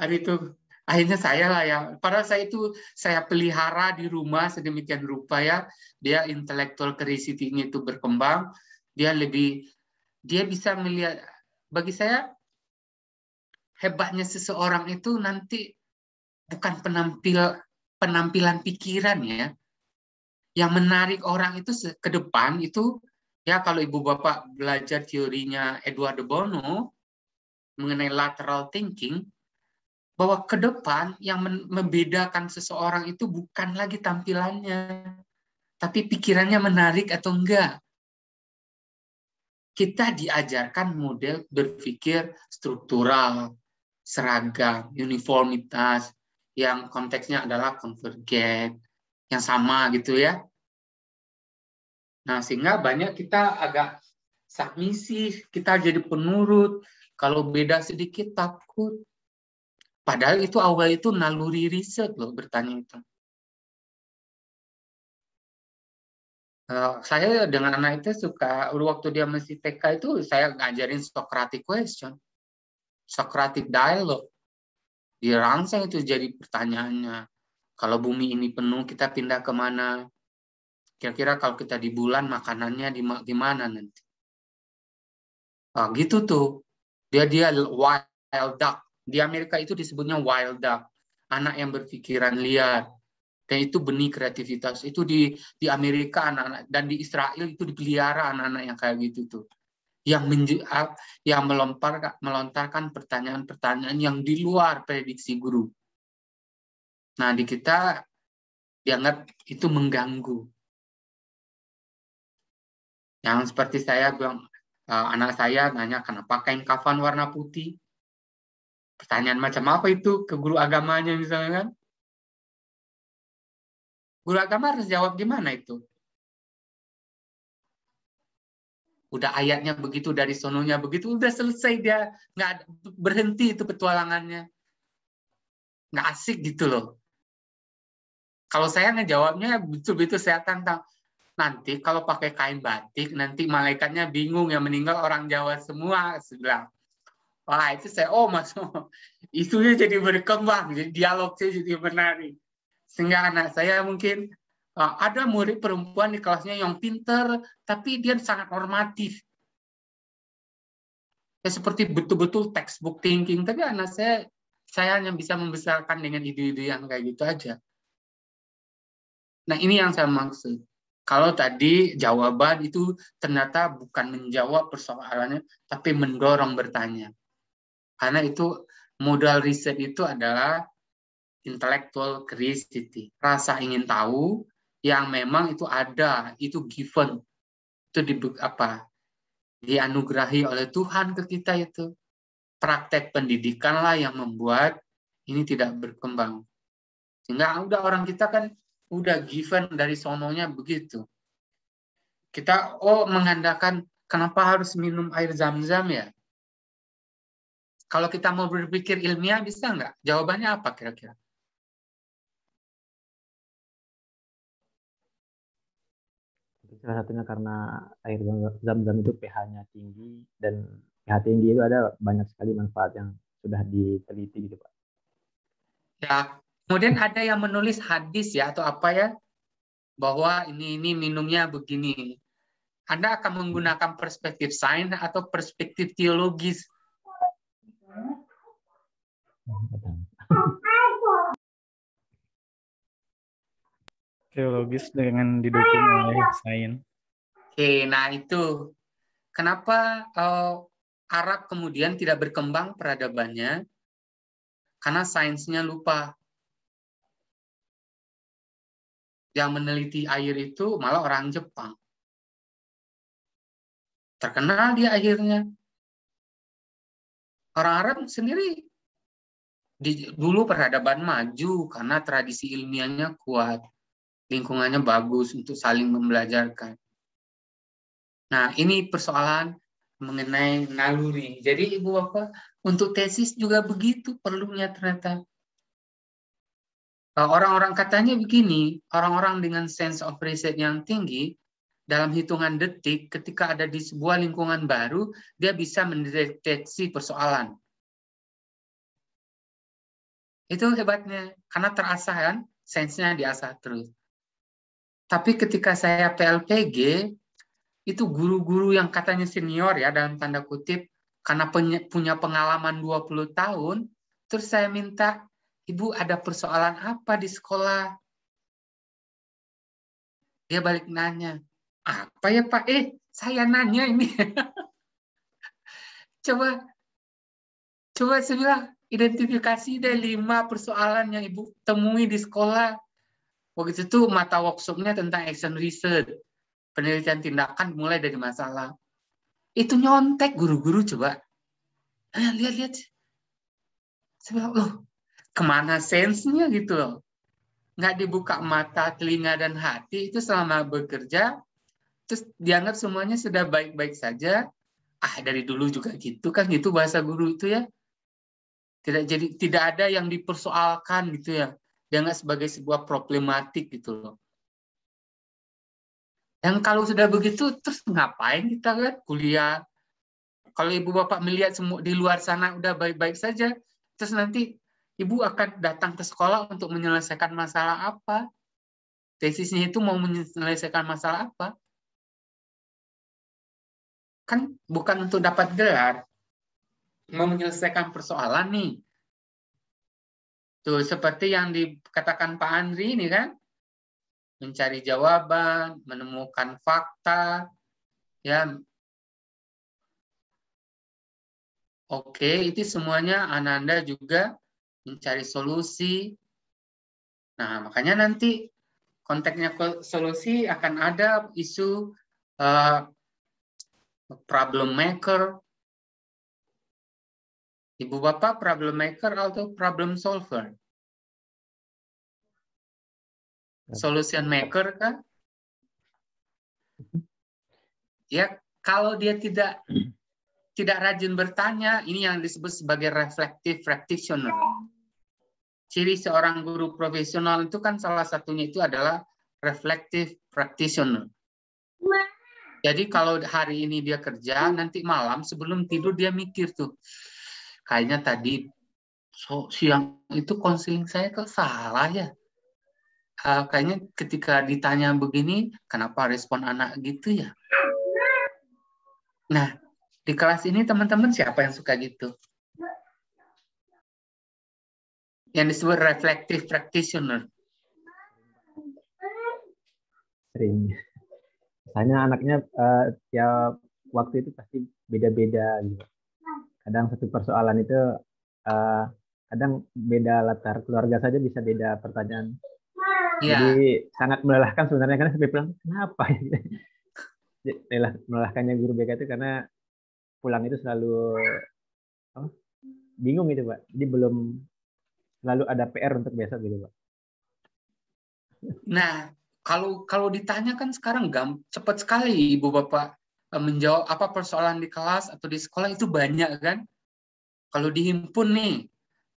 Hari itu akhirnya saya lah ya. Padahal saya pelihara di rumah sedemikian rupa ya. Dia intellectual curiosity-nya itu berkembang. Dia bisa melihat. Bagi saya hebatnya seseorang itu nanti bukan penampilan pikiran ya. Yang menarik orang itu ke depan itu ya kalau ibu bapak belajar teorinya Edward de Bono mengenai lateral thinking. Bahwa ke depan yang membedakan seseorang itu bukan lagi tampilannya, tapi pikirannya menarik atau enggak. Kita diajarkan model berpikir struktural, seragam, uniformitas, yang konteksnya adalah konvergen, yang sama gitu ya. Nah, sehingga banyak kita agak submisif, kita jadi penurut, kalau beda sedikit takut. Padahal itu awal itu naluri riset loh bertanya itu. Saya dengan anak itu suka, waktu dia masih TK itu saya ngajarin Socratic question. Socratic dialogue. Dirangsang itu jadi pertanyaannya. Kalau bumi ini penuh, kita pindah kemana? Kira-kira kalau kita di bulan, makanannya di mana nanti? Gitu tuh. Dia wild duck. Di Amerika itu disebutnya wild duck, anak yang berpikiran liar. Dan itu benih kreativitas. Itu di Amerika anak-anak, dan di Israel itu dipelihara anak-anak yang kayak gitu tuh. Yang melontarkan pertanyaan-pertanyaan yang di luar prediksi guru. Nah, di kita dianggap itu mengganggu. Yang seperti saya bilang, anak saya nanya kenapa kain kafan warna putih. Pertanyaan macam apa itu ke guru agamanya misalnya kan? Guru agama harus jawab gimana itu? Udah ayatnya begitu, dari sononya begitu, udah selesai dia. Nggak berhenti itu petualangannya. Nggak asik gitu loh. Kalau saya ngejawabnya betul-betul saya tantang. Nanti kalau pakai kain batik, nanti malaikatnya bingung, yang meninggal orang Jawa semua. Sebelah. Wah, itu saya, masuk. Isunya jadi berkembang, jadi dialognya jadi menarik. Sehingga anak saya mungkin ada murid perempuan di kelasnya yang pinter, tapi dia sangat normatif. Ya, seperti betul-betul textbook thinking, tapi anak saya hanya bisa membesarkan dengan ide-ide yang kayak gitu aja. Nah, ini yang saya maksud. Kalau tadi jawaban itu ternyata bukan menjawab persoalannya, tapi mendorong bertanya. Karena itu modal riset itu adalah intellectual curiosity, rasa ingin tahu yang memang itu ada, itu given, itu dianugerahi oleh Tuhan ke kita itu. Praktek pendidikanlah yang membuat ini tidak berkembang. Sehingga udah orang kita kan udah given dari sononya begitu. Kita mengandalkan kenapa harus minum air zam-zam ya? Kalau kita mau berpikir ilmiah bisa nggak? Jawabannya apa kira-kira? Salah satunya karena air zam-zam itu pH-nya tinggi, dan pH tinggi itu ada banyak sekali manfaat yang sudah diteliti gitu Pak. Ya, kemudian ada yang menulis hadis ya atau apa ya, bahwa ini minumnya begini. Anda akan menggunakan perspektif sains atau perspektif teologis? Teologis dengan didukung oleh sains. Oke, nah itu kenapa Arab kemudian tidak berkembang peradabannya? Karena sainsnya lupa. Yang meneliti air itu malah orang Jepang. Terkenal dia akhirnya. Orang Arab sendiri dulu peradaban maju karena tradisi ilmiahnya kuat, lingkungannya bagus untuk saling membelajarkan. Nah, ini persoalan mengenai naluri. Jadi Ibu Bapak, untuk tesis juga begitu perlunya ternyata. Orang-orang katanya begini, orang-orang dengan sense of research yang tinggi, dalam hitungan detik ketika ada di sebuah lingkungan baru, dia bisa mendeteksi persoalan. Itu hebatnya, karena terasah kan, sensenya diasah terus. Tapi ketika saya PLPG, itu guru-guru yang katanya senior ya, dalam tanda kutip, karena punya pengalaman 20 tahun, terus saya minta, Ibu ada persoalan apa di sekolah? Dia balik nanya, apa ya Pak? Saya nanya ini. Coba saya bilang, identifikasi deh 5 persoalan yang Ibu temui di sekolah. Waktu itu mata workshopnya tentang action research, penelitian tindakan mulai dari masalah. Itu nyontek guru-guru coba. Lihat. Saya bilang, loh, kemana sensenya gitu loh. Nggak dibuka mata, telinga, dan hati itu selama bekerja, terus dianggap semuanya sudah baik-baik saja. Dari dulu juga gitu kan, gitu bahasa guru itu ya. Tidak ada yang dipersoalkan gitu ya. Dianggap sebagai sebuah problematik gitu loh. Yang kalau sudah begitu, terus ngapain kita kan kuliah? Kalau Ibu Bapak melihat semua di luar sana udah baik-baik saja, terus nanti Ibu akan datang ke sekolah untuk menyelesaikan masalah apa? Tesisnya itu mau menyelesaikan masalah apa? Kan bukan untuk dapat gelar. Mau menyelesaikan persoalan nih. Tuh, seperti yang dikatakan Pak Andri ini kan. Mencari jawaban, menemukan fakta. Ya. Oke, itu semuanya Ananda juga mencari solusi. Nah, makanya nanti konteksnya solusi akan ada isu problem maker. Ibu Bapak problem maker atau problem solver? Solution maker kan? Ya, kalau dia tidak rajin bertanya, ini yang disebut sebagai reflective practitioner. Ciri seorang guru profesional itu kan salah satunya itu adalah reflective practitioner. Jadi kalau hari ini dia kerja, nanti malam sebelum tidur dia mikir tuh, kayaknya tadi siang itu konseling saya kok salah ya. Kayaknya ketika ditanya begini, kenapa respon anak gitu ya? Nah, di kelas ini teman-teman siapa yang suka gitu? Yang disebut reflective practitioner. Sering. Misalnya anaknya tiap waktu itu pasti beda-beda gitu. Kadang satu persoalan itu kadang beda latar keluarga saja bisa beda pertanyaan. Ya. Jadi sangat melelahkan sebenarnya, karena sampai pulang kenapa? Melelahkannya guru BK itu karena pulang itu selalu bingung gitu Pak. Jadi belum selalu ada PR untuk besok gitu Pak. Nah, kalau ditanya kan sekarang cepat sekali Ibu Bapak menjawab apa persoalan di kelas atau di sekolah itu banyak kan. Kalau dihimpun nih,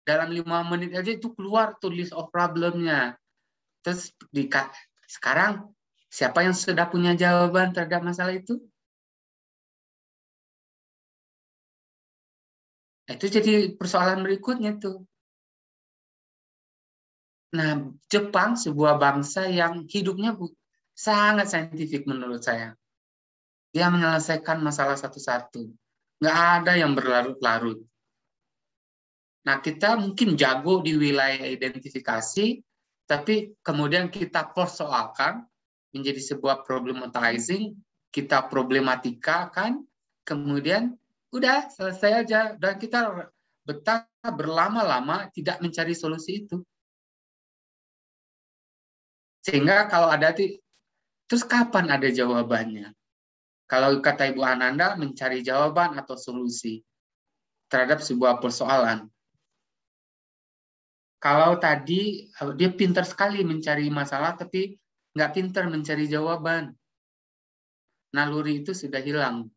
dalam 5 menit aja itu keluar tuh list of problemnya. Terus sekarang Siapa yang sudah punya jawaban terhadap masalah itu? Itu jadi persoalan berikutnya tuh. Nah, Jepang sebuah bangsa yang hidupnya sangat saintifik menurut saya. Dia menyelesaikan masalah satu-satu. Nggak ada yang berlarut-larut. Nah, kita mungkin jago di wilayah identifikasi, tapi kemudian kita persoalkan menjadi sebuah problematizing, kita problematikakan, kemudian udah selesai aja. Dan kita betah berlama-lama tidak mencari solusi itu. Sehingga kalau ada, terus kapan ada jawabannya? Kalau kata Ibu Ananda, mencari jawaban atau solusi terhadap sebuah persoalan. Kalau tadi dia pintar sekali mencari masalah, tapi nggak pintar mencari jawaban. Naluri itu sudah hilang.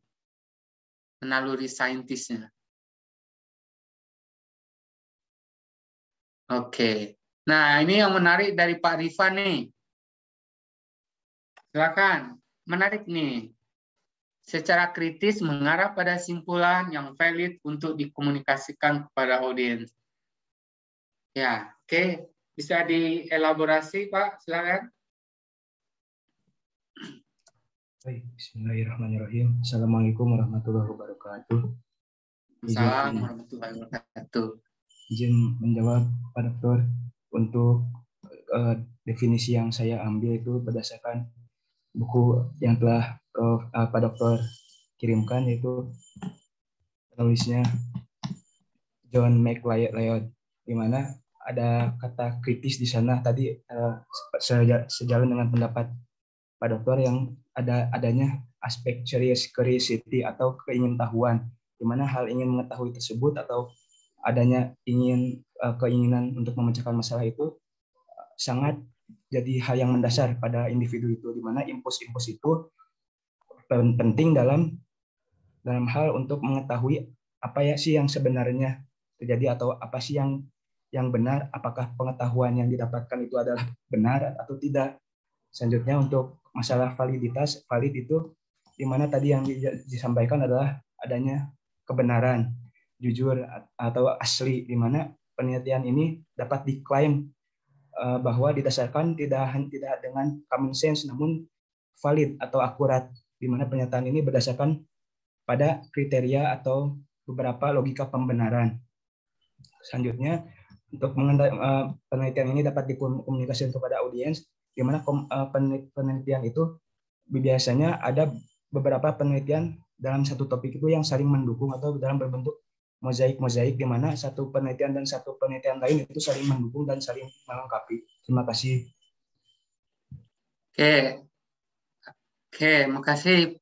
Naluri saintisnya. Oke. Nah, ini yang menarik dari Pak Rifan nih. Silakan. Menarik nih. Secara kritis mengarah pada simpulan yang valid untuk dikomunikasikan kepada audiens. Ya, oke. Bisa dielaborasi, Pak? Silakan. Baik, bismillahirrahmanirrahim. Assalamualaikum warahmatullahi wabarakatuh. Assalamualaikum warahmatullahi wabarakatuh. Izin menjawab Pak Dokter untuk definisi yang saya ambil itu berdasarkan buku yang telah Pak Dokter kirimkan, yaitu penulisnya John McLeod, di mana ada kata kritis di sana. Tadi sejalan dengan pendapat Pak Dokter yang adanya aspek curiosity atau keingintahuan, di mana hal ingin mengetahui tersebut atau adanya keinginan untuk memecahkan masalah itu sangat jadi hal yang mendasar pada individu itu, di mana impuls-impuls itu penting dalam hal untuk mengetahui apa ya sih yang sebenarnya terjadi atau apa sih yang benar, apakah pengetahuan yang didapatkan itu adalah benar atau tidak. Selanjutnya untuk masalah validitas, valid itu di mana tadi yang disampaikan adalah adanya kebenaran, jujur atau asli, di mana penelitian ini dapat diklaim bahwa didasarkan tidak dengan common sense namun valid atau akurat, di mana pernyataan ini berdasarkan pada kriteria atau beberapa logika pembenaran. Selanjutnya untuk penelitian ini dapat dikomunikasikan kepada audiens, di mana penelitian itu biasanya ada beberapa penelitian dalam satu topik itu yang saling mendukung atau dalam berbentuk mozaik, di mana satu penelitian dan satu penelitian lain itu saling mendukung dan saling melengkapi. Terima kasih. Oke, makasih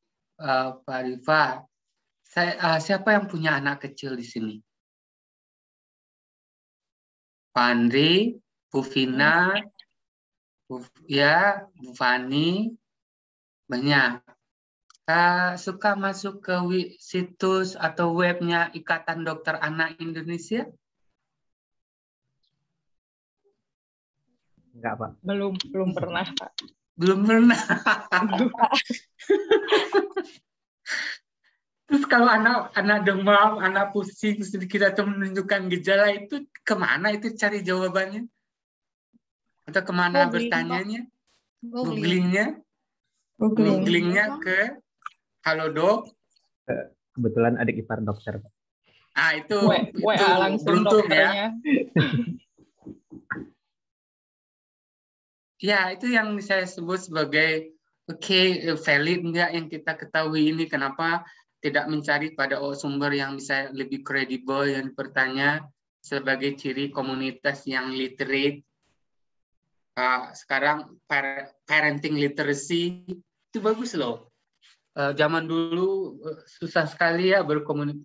Pak Rifa. Siapa yang punya anak kecil di sini? Pak Andri, Bu Vina, Bu Fani, banyak. Suka masuk ke situs atau webnya Ikatan Dokter Anak Indonesia? Enggak, Pak. Belum pernah, Pak. Belum pernah. Terus kalau anak demam, anak pusing sedikit atau menunjukkan gejala itu kemana itu cari jawabannya? Atau kemana bertanyanya? Googlingnya ke Halodoc. Kebetulan adik ipar dokter. Itu WA langsung beruntung dokternya. Ya, itu yang saya sebut sebagai valid enggak yang kita ketahui ini, kenapa tidak mencari pada sumber yang bisa lebih kredibel yang bertanya sebagai ciri komunitas yang literate. Sekarang parenting literacy itu bagus loh. Zaman dulu susah sekali ya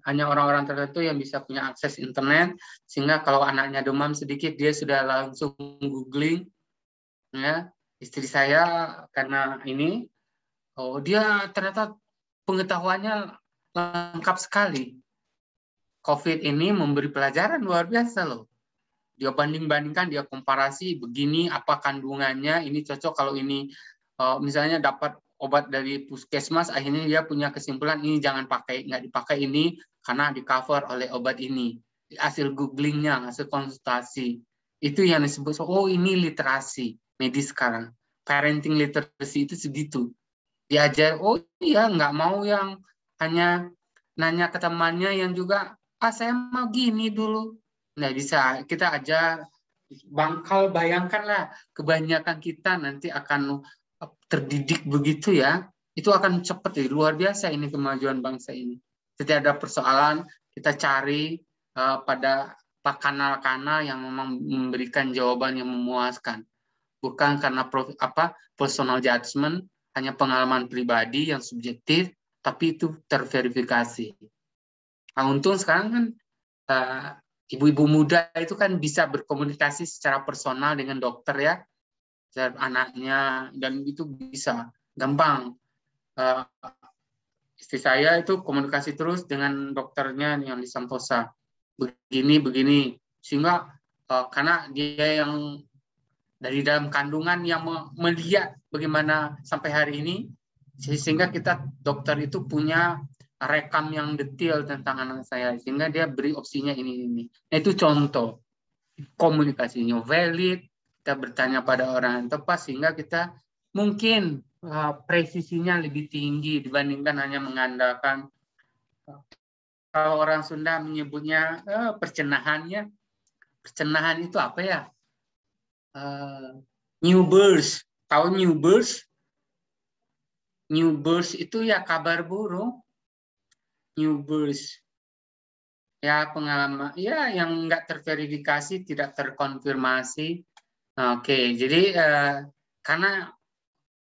hanya orang-orang tertentu yang bisa punya akses internet, sehingga kalau anaknya demam sedikit dia sudah langsung googling. Ya, istri saya karena ini, dia ternyata pengetahuannya lengkap sekali. COVID ini memberi pelajaran luar biasa loh. Dia banding-bandingkan, dia komparasi begini apa kandungannya, ini cocok kalau ini misalnya dapat obat dari puskesmas, akhirnya dia punya kesimpulan ini jangan pakai, nggak dipakai ini karena di cover oleh obat ini. Hasil googlingnya, hasil konsultasi, itu yang disebut oh ini literasi medis sekarang. Parenting literacy itu segitu. Diajar, oh iya nggak mau yang hanya nanya ke temannya yang juga saya mau gini dulu. Nggak bisa, kita ajar. Kalau bayangkanlah kebanyakan kita nanti akan terdidik begitu ya, itu akan cepat luar biasa ini kemajuan bangsa ini. Setiap ada persoalan kita cari pada kanal-kanal yang memang memberikan jawaban yang memuaskan, bukan karena personal judgment, hanya pengalaman pribadi yang subjektif, tapi itu terverifikasi. Nah, untung sekarang kan ibu-ibu muda itu kan bisa berkomunikasi secara personal dengan dokter ya, anaknya, dan itu bisa gampang. Istri saya itu komunikasi terus dengan dokternya yang di Santosa, begini, sehingga karena dia yang dari dalam kandungan yang melihat bagaimana sampai hari ini, sehingga kita dokter itu punya rekam yang detail tentang anak saya, sehingga dia beri opsinya ini. Nah, itu contoh komunikasinya valid, kita bertanya pada orang yang tepat, sehingga kita mungkin presisinya lebih tinggi dibandingkan hanya mengandalkan, kalau orang Sunda menyebutnya percenahannya. Percenahan itu apa ya? New birth. Tahu new birth? New birth itu ya kabar burung. New birth. Ya pengalaman, ya yang nggak terverifikasi, tidak terkonfirmasi. Oke, jadi karena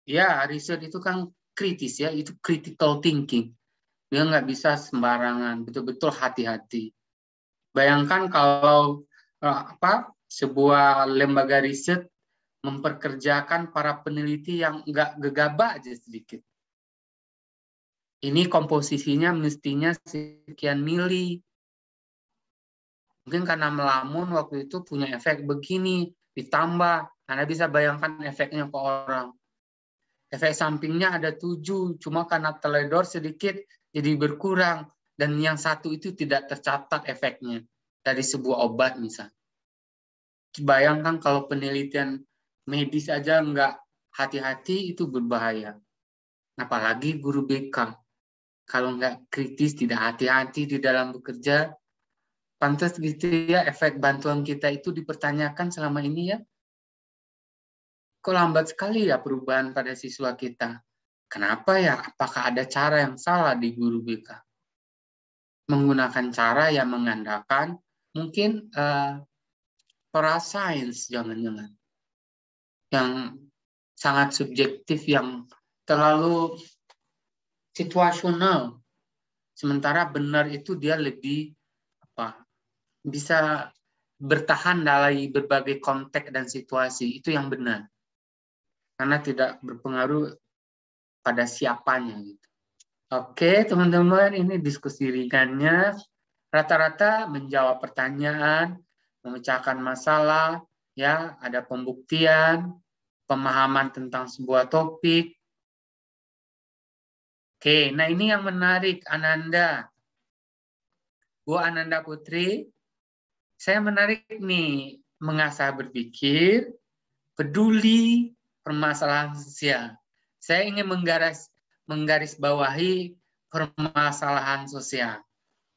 ya riset itu kan kritis ya, itu critical thinking. Dia nggak bisa sembarangan, betul-betul hati-hati. Bayangkan kalau sebuah lembaga riset memperkerjakan para peneliti yang nggak gegabah aja sedikit. Ini komposisinya mestinya sekian mili. Mungkin karena melamun waktu itu punya efek begini, ditambah. Anda bisa bayangkan efeknya ke orang. Efek sampingnya ada 7, cuma karena teledor sedikit jadi berkurang. Dan yang satu itu tidak tercatat efeknya dari sebuah obat misalnya. Bayangkan kalau penelitian medis aja nggak hati-hati, itu berbahaya. Apalagi guru BK. Kalau nggak kritis, tidak hati-hati di dalam bekerja, pantas gitu ya efek bantuan kita itu dipertanyakan selama ini ya. Kok lambat sekali ya perubahan pada siswa kita? Kenapa ya? Apakah ada cara yang salah di guru BK? Menggunakan cara yang mengandalkan mungkin parascience, jangan-jangan. Yang sangat subjektif, yang terlalu situasional. Sementara benar itu dia lebih bisa bertahan dari berbagai konteks dan situasi. Itu yang benar. Karena tidak berpengaruh pada siapanya. Gitu. Oke, teman-teman, ini diskusi ringannya. Rata-rata menjawab pertanyaan, memecahkan masalah, ya, ada pembuktian, pemahaman tentang sebuah topik. Oke, nah ini yang menarik, Ananda. Bu Ananda Putri, saya menarik nih, mengasah berpikir, peduli permasalahan sosial. Saya ingin menggarisbawahi permasalahan sosial.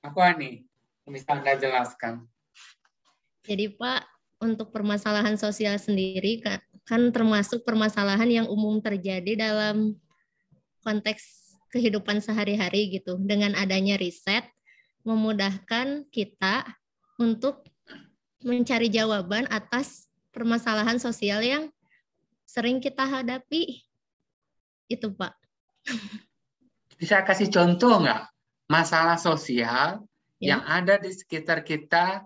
Apa nih? Bisa Anda jelaskan? Jadi Pak, untuk permasalahan sosial sendiri kan termasuk permasalahan yang umum terjadi dalam konteks kehidupan sehari-hari gitu. Dengan adanya riset, memudahkan kita untuk mencari jawaban atas permasalahan sosial yang sering kita hadapi. Itu Pak. Bisa kasih contoh nggak? Masalah sosial yang ada di sekitar kita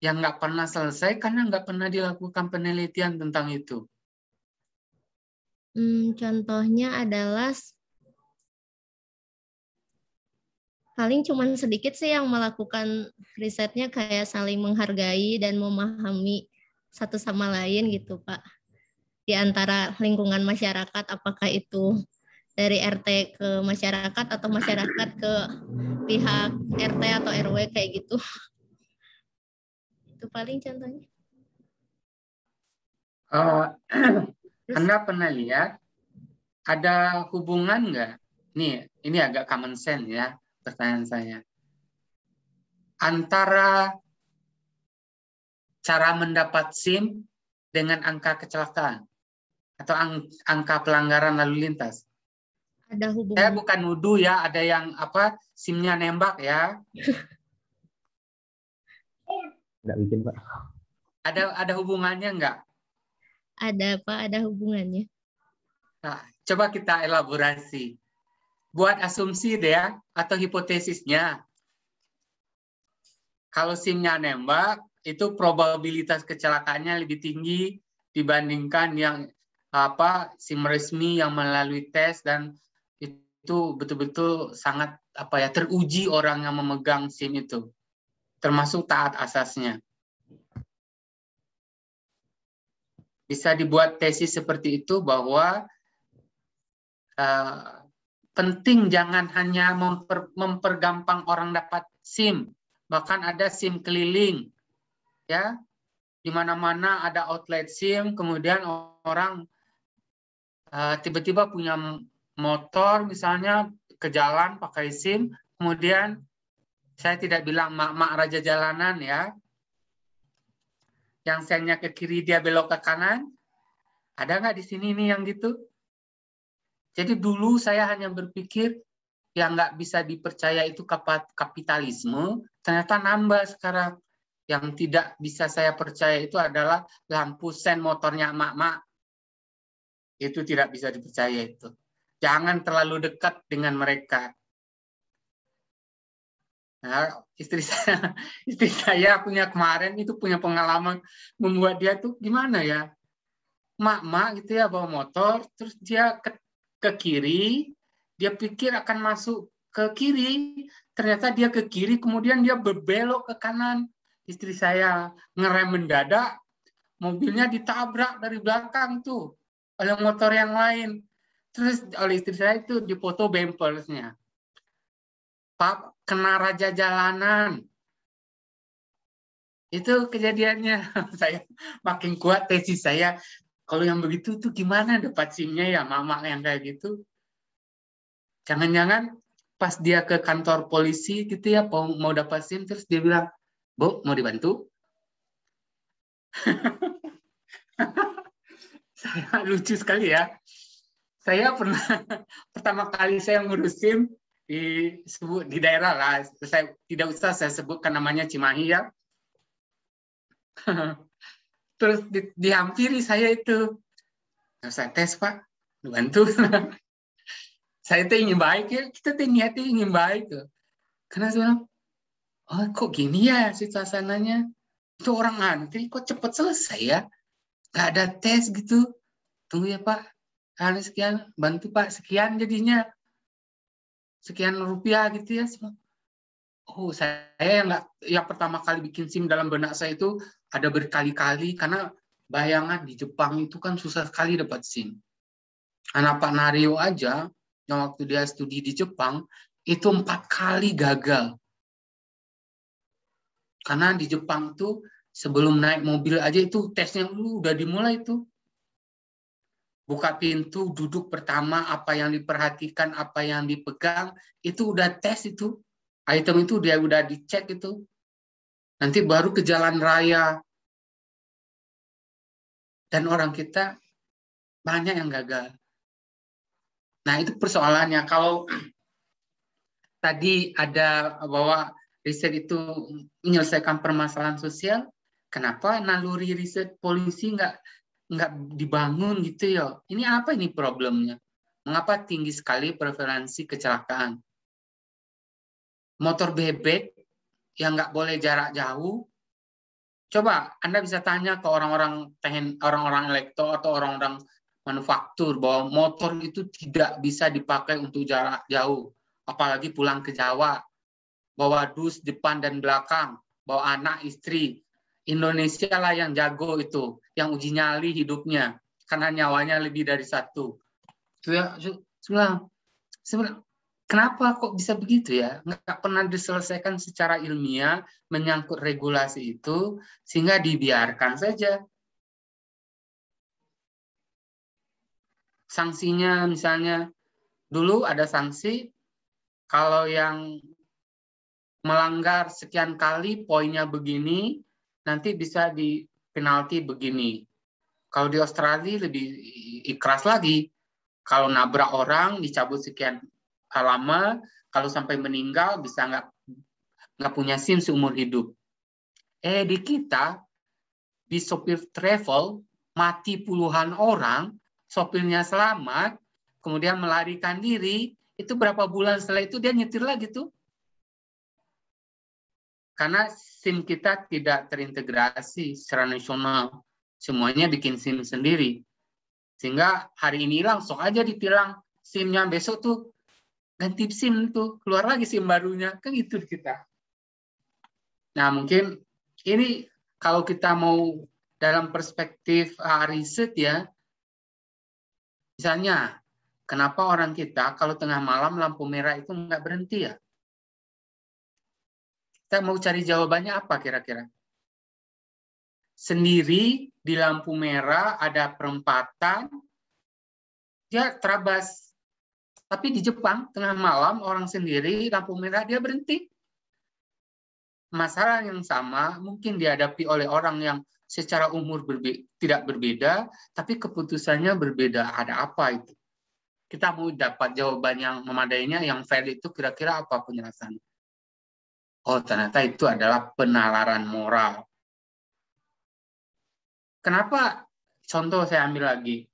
yang nggak pernah selesai karena nggak pernah dilakukan penelitian tentang itu. Contohnya adalah paling cuma sedikit sih yang melakukan risetnya kayak saling menghargai dan memahami satu sama lain gitu Pak. di antara lingkungan masyarakat, apakah itu dari RT ke masyarakat atau masyarakat ke pihak RT atau RW kayak gitu. Itu paling contohnya. Anda pernah lihat ada hubungan nggak? Ini agak common sense ya pertanyaan saya. Antara cara mendapat SIM dengan angka kecelakaan atau angka pelanggaran lalu lintas. Ada hubungan. Saya bukan nuduh ya, ada yang SIM-nya nembak ya. Nggak bikin, Pak. Ada hubungannya nggak? Ada, Pak, ada hubungannya. Nah, coba kita elaborasi. Buat asumsi deh ya, atau hipotesisnya. Kalau SIM-nya nembak, itu probabilitas kecelakaannya lebih tinggi dibandingkan yang SIM resmi yang melalui tes, dan itu betul-betul sangat teruji orang yang memegang SIM itu, termasuk taat asasnya. Bisa dibuat tesis seperti itu bahwa penting jangan hanya mempergampang orang dapat SIM, bahkan ada SIM keliling, ya, di mana-mana ada outlet SIM, kemudian orang tiba-tiba punya motor misalnya ke jalan pakai SIM, kemudian saya tidak bilang mak-mak raja jalanan ya, yang selnya ke kiri dia belok ke kanan, ada nggak di sini nih yang gitu? Jadi dulu saya hanya berpikir yang nggak bisa dipercaya itu kapitalisme, ternyata nambah sekarang. Yang tidak bisa saya percaya itu adalah lampu sen motornya emak-emak. Itu tidak bisa dipercaya itu. Jangan terlalu dekat dengan mereka. Nah, istri saya punya kemarin itu punya pengalaman membuat dia tuh gimana ya, emak-emak gitu ya bawa motor, terus dia ke kiri, dia pikir akan masuk ke kiri, ternyata dia ke kiri, kemudian dia berbelok ke kanan. Istri saya ngerem mendadak, mobilnya ditabrak dari belakang tuh oleh motor yang lain. Terus oleh istri saya itu dipoto bempersnya. Pak, kena raja jalanan. Itu kejadiannya. Saya makin kuat tesis saya. Kalau yang begitu tuh gimana dapat SIM-nya ya, mama yang kayak gitu. Jangan-jangan pas dia ke kantor polisi gitu ya, mau dapat SIM, terus dia bilang, Bu, mau dibantu? Saya lucu sekali ya. Saya pernah pertama kali saya ngurus SIM di daerah lah. Saya tidak usah saya sebutkan namanya, Cimahi ya. Terus dihampiri saya itu. Saya tes, Pak. Dibantu. Saya tuh ingin baik ya. Kita tuh niatnya ingin baik. Karena saya bilang, oh kok gini ya suasananya. Itu orang antri kok cepet selesai ya. Gak ada tes gitu. Tunggu ya Pak. Sekian, bantu Pak. Sekian jadinya. Sekian rupiah gitu ya. Oh, saya yang pertama kali bikin SIM dalam benak saya itu ada berkali-kali. Karena bayangan di Jepang itu kan susah sekali dapat SIM. Anak Pak Nario aja, yang waktu dia studi di Jepang, itu 4 kali gagal. Karena di Jepang tuh sebelum naik mobil aja itu tesnya udah dimulai tuh. Buka pintu, duduk pertama, apa yang diperhatikan, apa yang dipegang, itu udah tes itu. Item itu dia udah dicek itu. Nanti baru ke jalan raya. Dan orang kita banyak yang gagal. Nah itu persoalannya. Kalau tadi ada bahwa riset itu menyelesaikan permasalahan sosial, kenapa naluri riset polisi nggak dibangun gitu ya? Ini apa ini problemnya? Mengapa tinggi sekali prevalensi kecelakaan? Motor bebek yang nggak boleh jarak jauh. Coba Anda bisa tanya ke orang-orang elektro atau orang-orang manufaktur bahwa motor itu tidak bisa dipakai untuk jarak jauh, apalagi pulang ke Jawa. Bawa dus depan dan belakang, bawa anak, istri. Indonesia lah yang jago itu, yang uji nyali hidupnya. karena nyawanya lebih dari satu. Sebenarnya kenapa kok bisa begitu ya? Nggak pernah diselesaikan secara ilmiah menyangkut regulasi itu, sehingga dibiarkan saja. Sanksinya misalnya, dulu ada sanksi, kalau yang melanggar sekian kali poinnya begini, nanti bisa di penalti begini. Kalau di Australia lebih ikhlas lagi. Kalau nabrak orang dicabut sekian lama, kalau sampai meninggal bisa nggak punya SIM seumur hidup. Di kita, di sopir travel, mati puluhan orang, sopirnya selamat, kemudian melarikan diri, itu berapa bulan setelah itu dia nyetir lagi tuh. Karena SIM kita tidak terintegrasi secara nasional. Semuanya bikin SIM sendiri. Sehingga hari ini langsung aja ditilang SIM-nya, besok tuh ganti SIM tuh, keluar lagi SIM barunya. Kan gitu kita. Nah mungkin ini kalau kita mau dalam perspektif riset ya, misalnya kenapa orang kita kalau tengah malam lampu merah itu nggak berhenti ya? Kita mau cari jawabannya apa kira-kira? Sendiri di lampu merah ada perempatan, dia terabas. Tapi di Jepang, tengah malam, orang sendiri, lampu merah, dia berhenti. Masalah yang sama mungkin dihadapi oleh orang yang secara umur tidak berbeda, tapi keputusannya berbeda. Ada apa itu? Kita mau dapat jawaban yang memadainya, yang valid itu kira-kira apa penjelasannya? Oh, ternyata itu adalah penalaran moral. Kenapa? Contoh saya ambil lagi.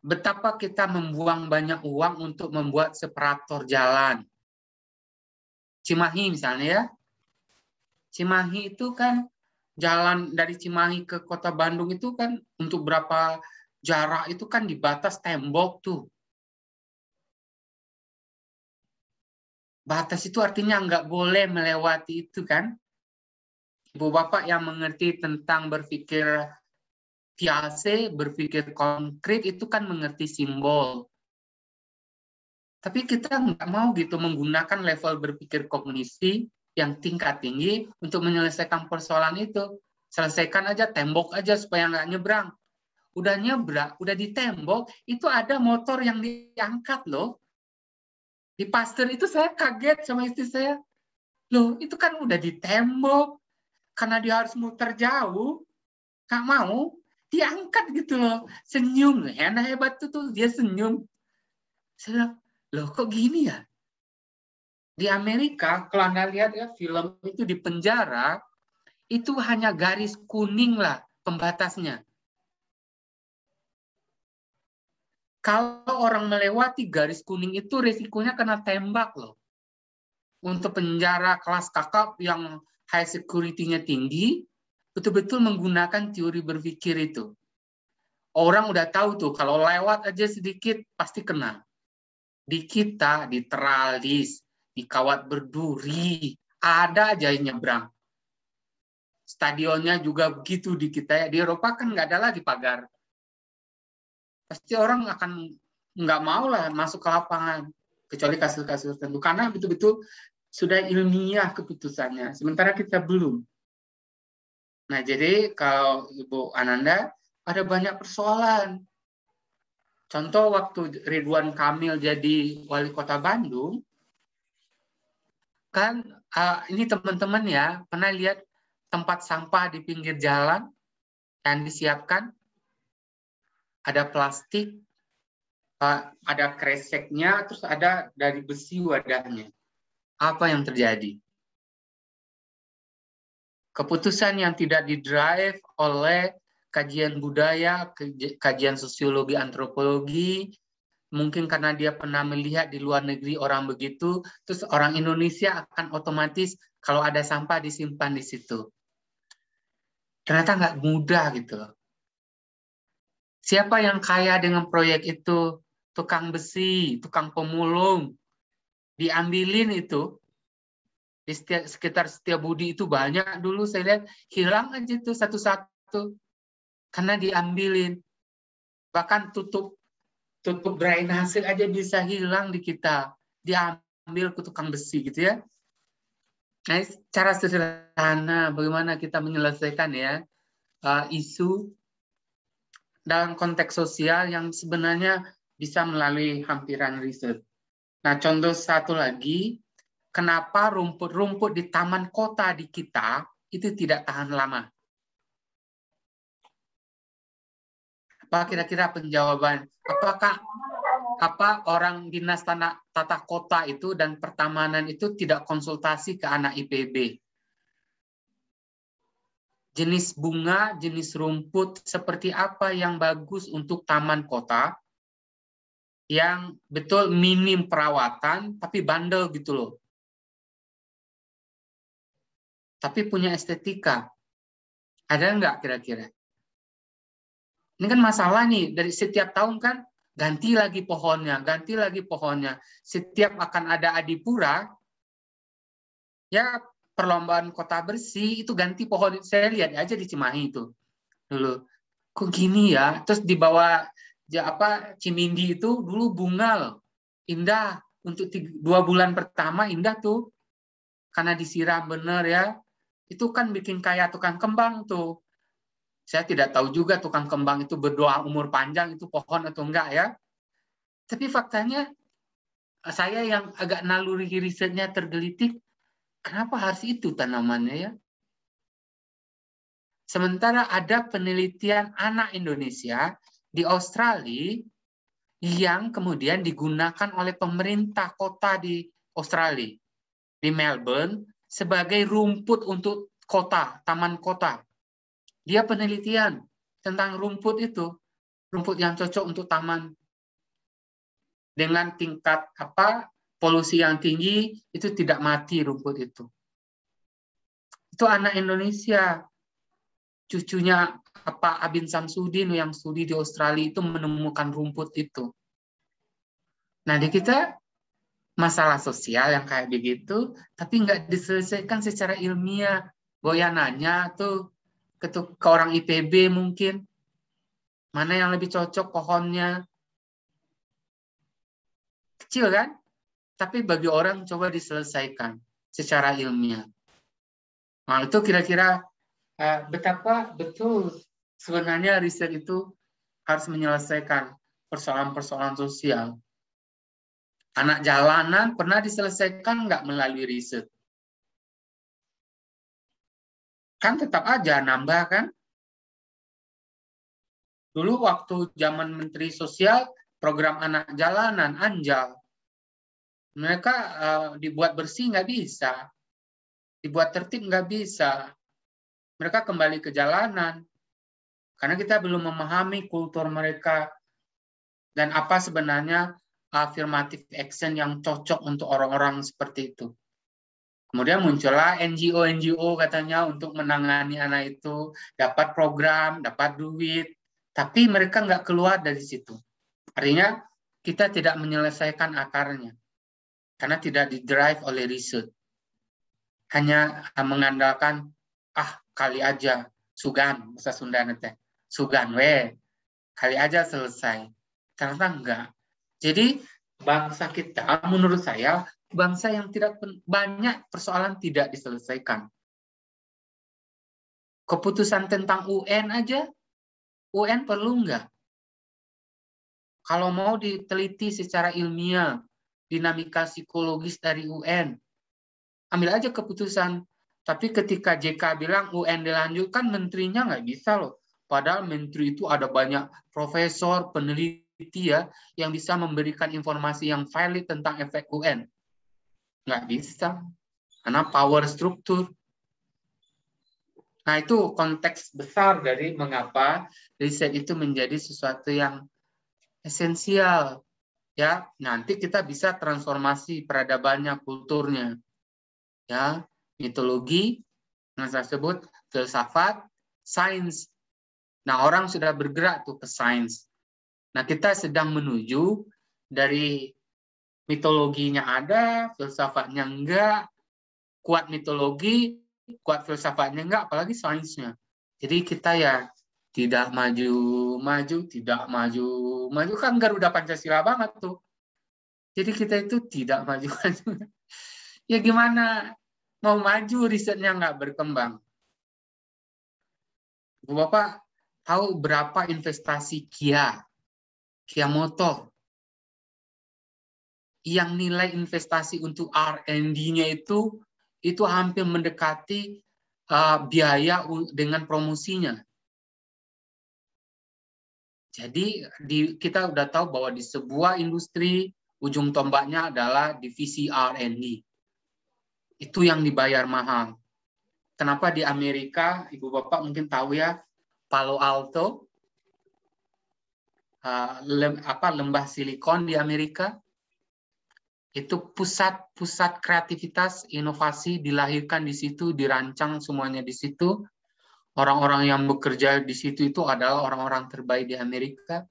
Betapa kita membuang banyak uang untuk membuat separator jalan. Cimahi misalnya ya. Cimahi itu kan jalan dari Cimahi ke kota Bandung itu kan untuk berapa jarak itu kan dibatas tembok tuh. Batas itu artinya nggak boleh melewati itu kan. Ibu bapak yang mengerti tentang berpikir Piaget, berpikir konkret itu kan mengerti simbol. Tapi kita nggak mau gitu menggunakan level berpikir kognisi yang tingkat tinggi untuk menyelesaikan persoalan itu. Selesaikan aja, tembok aja supaya nggak nyebrang. Udah nyebrang, udah di tembok, itu ada motor yang diangkat loh. Di Pasteur itu saya kaget sama istri saya. Loh, itu kan udah di tembok. Karena dia harus muter jauh, nggak mau, diangkat gitu loh. Senyum, enak hebat tuh dia senyum. Saya loh kok gini ya? Di Amerika, kalau Anda lihat ya film itu di penjara, itu hanya garis kuning lah pembatasnya. Kalau orang melewati garis kuning itu resikonya kena tembak loh. Untuk penjara kelas kakap yang high security-nya tinggi, betul-betul menggunakan teori berpikir itu. Orang udah tahu tuh, kalau lewat aja sedikit, pasti kena. Di kita, di teralis, di kawat berduri, ada aja yang nyebrang. Stadionnya juga begitu di kita ya. Di Eropa kan nggak ada lagi pagar. Pasti orang akan nggak mau lah masuk ke lapangan. Kecuali kasus-kasus tertentu. Karena betul-betul sudah ilmiah keputusannya. Sementara kita belum. Nah, jadi kalau Ibu Ananda, ada banyak persoalan. Contoh waktu Ridwan Kamil jadi wali kota Bandung, kan ini teman-teman ya, pernah lihat tempat sampah di pinggir jalan yang disiapkan? Ada plastik, ada kreseknya, terus ada dari besi wadahnya. Apa yang terjadi? Keputusan yang tidak didrive oleh kajian budaya, kajian sosiologi, antropologi, mungkin karena dia pernah melihat di luar negeri orang begitu, terus orang Indonesia akan otomatis kalau ada sampah disimpan di situ. Ternyata nggak mudah gitu loh. Siapa yang kaya dengan proyek itu? Tukang besi, tukang pemulung. Diambilin itu. Di sekitar Setiabudi itu banyak dulu saya lihat. Hilang aja itu satu-satu. karena diambilin. Bahkan tutup drainase aja bisa hilang di kita, diambil ke tukang besi gitu ya. Nah, cara sederhana bagaimana kita menyelesaikan ya isu dalam konteks sosial yang sebenarnya bisa melalui hampiran riset. Nah, contoh satu lagi, kenapa rumput-rumput di taman kota di kita itu tidak tahan lama? Apa kira-kira penjawaban? Apakah orang dinas tata kota itu dan pertamanan itu tidak konsultasi ke anak IPB? Jenis bunga, jenis rumput seperti apa yang bagus untuk taman kota yang betul minim perawatan tapi bandel gitu loh. Tapi punya estetika. Ada nggak kira-kira? Ini kan masalah nih, dari setiap tahun kan ganti lagi pohonnya, ganti lagi pohonnya. Setiap akan ada adipura, ya perlombaan kota bersih, itu ganti pohon. Saya lihat aja di Cimahi itu. Dulu, kok gini ya? Terus di bawah Cimindi itu dulu bunga indah. Untuk 2 bulan pertama indah tuh. Karena disiram bener ya. Itu kan bikin kayak tukang kembang tuh. Saya tidak tahu juga tukang kembang itu berdoa umur panjang itu pohon atau enggak ya. Tapi faktanya saya yang agak naluri risetnya tergelitik, kenapa harus itu tanamannya ya? Sementara ada penelitian anak Indonesia di Australia yang kemudian digunakan oleh pemerintah kota di Australia, di Melbourne, sebagai rumput untuk kota, taman kota. Dia penelitian tentang rumput itu, rumput yang cocok untuk taman. Dengan tingkat polusi yang tinggi, itu tidak mati rumput itu. Itu anak Indonesia. Cucunya Abin Samsudin yang studi di Australia itu menemukan rumput itu. Nah, di kita masalah sosial yang kayak begitu, tapi nggak diselesaikan secara ilmiah. Boya nanya tuh ke orang IPB mungkin, mana yang lebih cocok pohonnya. Kecil kan? Tapi bagi orang coba diselesaikan secara ilmiah. Nah, itu kira-kira betapa betul sebenarnya riset itu harus menyelesaikan persoalan-persoalan sosial. Anak jalanan pernah diselesaikan nggak melalui riset? Kan tetap aja nambah kan? Dulu waktu zaman Menteri Sosial, program anak jalanan, Anjal. Mereka dibuat bersih nggak bisa. Dibuat tertib nggak bisa. Mereka kembali ke jalanan. Karena kita belum memahami kultur mereka. Dan apa sebenarnya affirmative action yang cocok untuk orang-orang seperti itu. Kemudian muncullah NGO katanya untuk menangani anak itu, dapat program, dapat duit, tapi mereka nggak keluar dari situ. Artinya kita tidak menyelesaikan akarnya, karena tidak didrive oleh riset. Hanya mengandalkan, kali aja, sugan, bahasa Sunda nanti, sugan kali aja selesai. Ternyata enggak. Jadi bangsa kita, menurut saya, bangsa yang tidak banyak persoalan tidak diselesaikan. Keputusan tentang UN aja, UN perlu nggak? Kalau mau diteliti secara ilmiah, dinamika psikologis dari UN, ambil aja keputusan. Tapi ketika JK bilang UN dilanjutkan, menterinya nggak bisa loh. Padahal menteri itu ada banyak profesor, peneliti ya, yang bisa memberikan informasi yang valid tentang efek UN. Nggak bisa, karena power struktur. Nah, itu konteks besar dari mengapa riset itu menjadi sesuatu yang esensial. Ya, nanti kita bisa transformasi peradabannya, kulturnya. Ya, mitologi, yang saya sebut filsafat, sains. Nah, orang sudah bergerak tuh ke sains. Nah, kita sedang menuju dari mitologinya ada, filsafatnya enggak, kuat mitologi, kuat filsafatnya enggak, apalagi sainsnya. Jadi kita ya tidak maju, tidak maju kan Garuda Pancasila banget tuh. Jadi kita itu tidak maju. Ya gimana mau maju risetnya nggak berkembang. Bapak tahu berapa investasi Kia Motor yang nilai investasi untuk R&D-nya itu hampir mendekati biaya dengan promosinya. Jadi kita udah tahu bahwa di sebuah industri ujung tombaknya adalah divisi R&D. Itu yang dibayar mahal. Kenapa di Amerika, Ibu Bapak mungkin tahu ya, Palo Alto, lembah silikon di Amerika, itu pusat kreativitas, inovasi dilahirkan di situ, dirancang semuanya di situ. Orang-orang yang bekerja di situ itu adalah orang-orang terbaik di Amerika.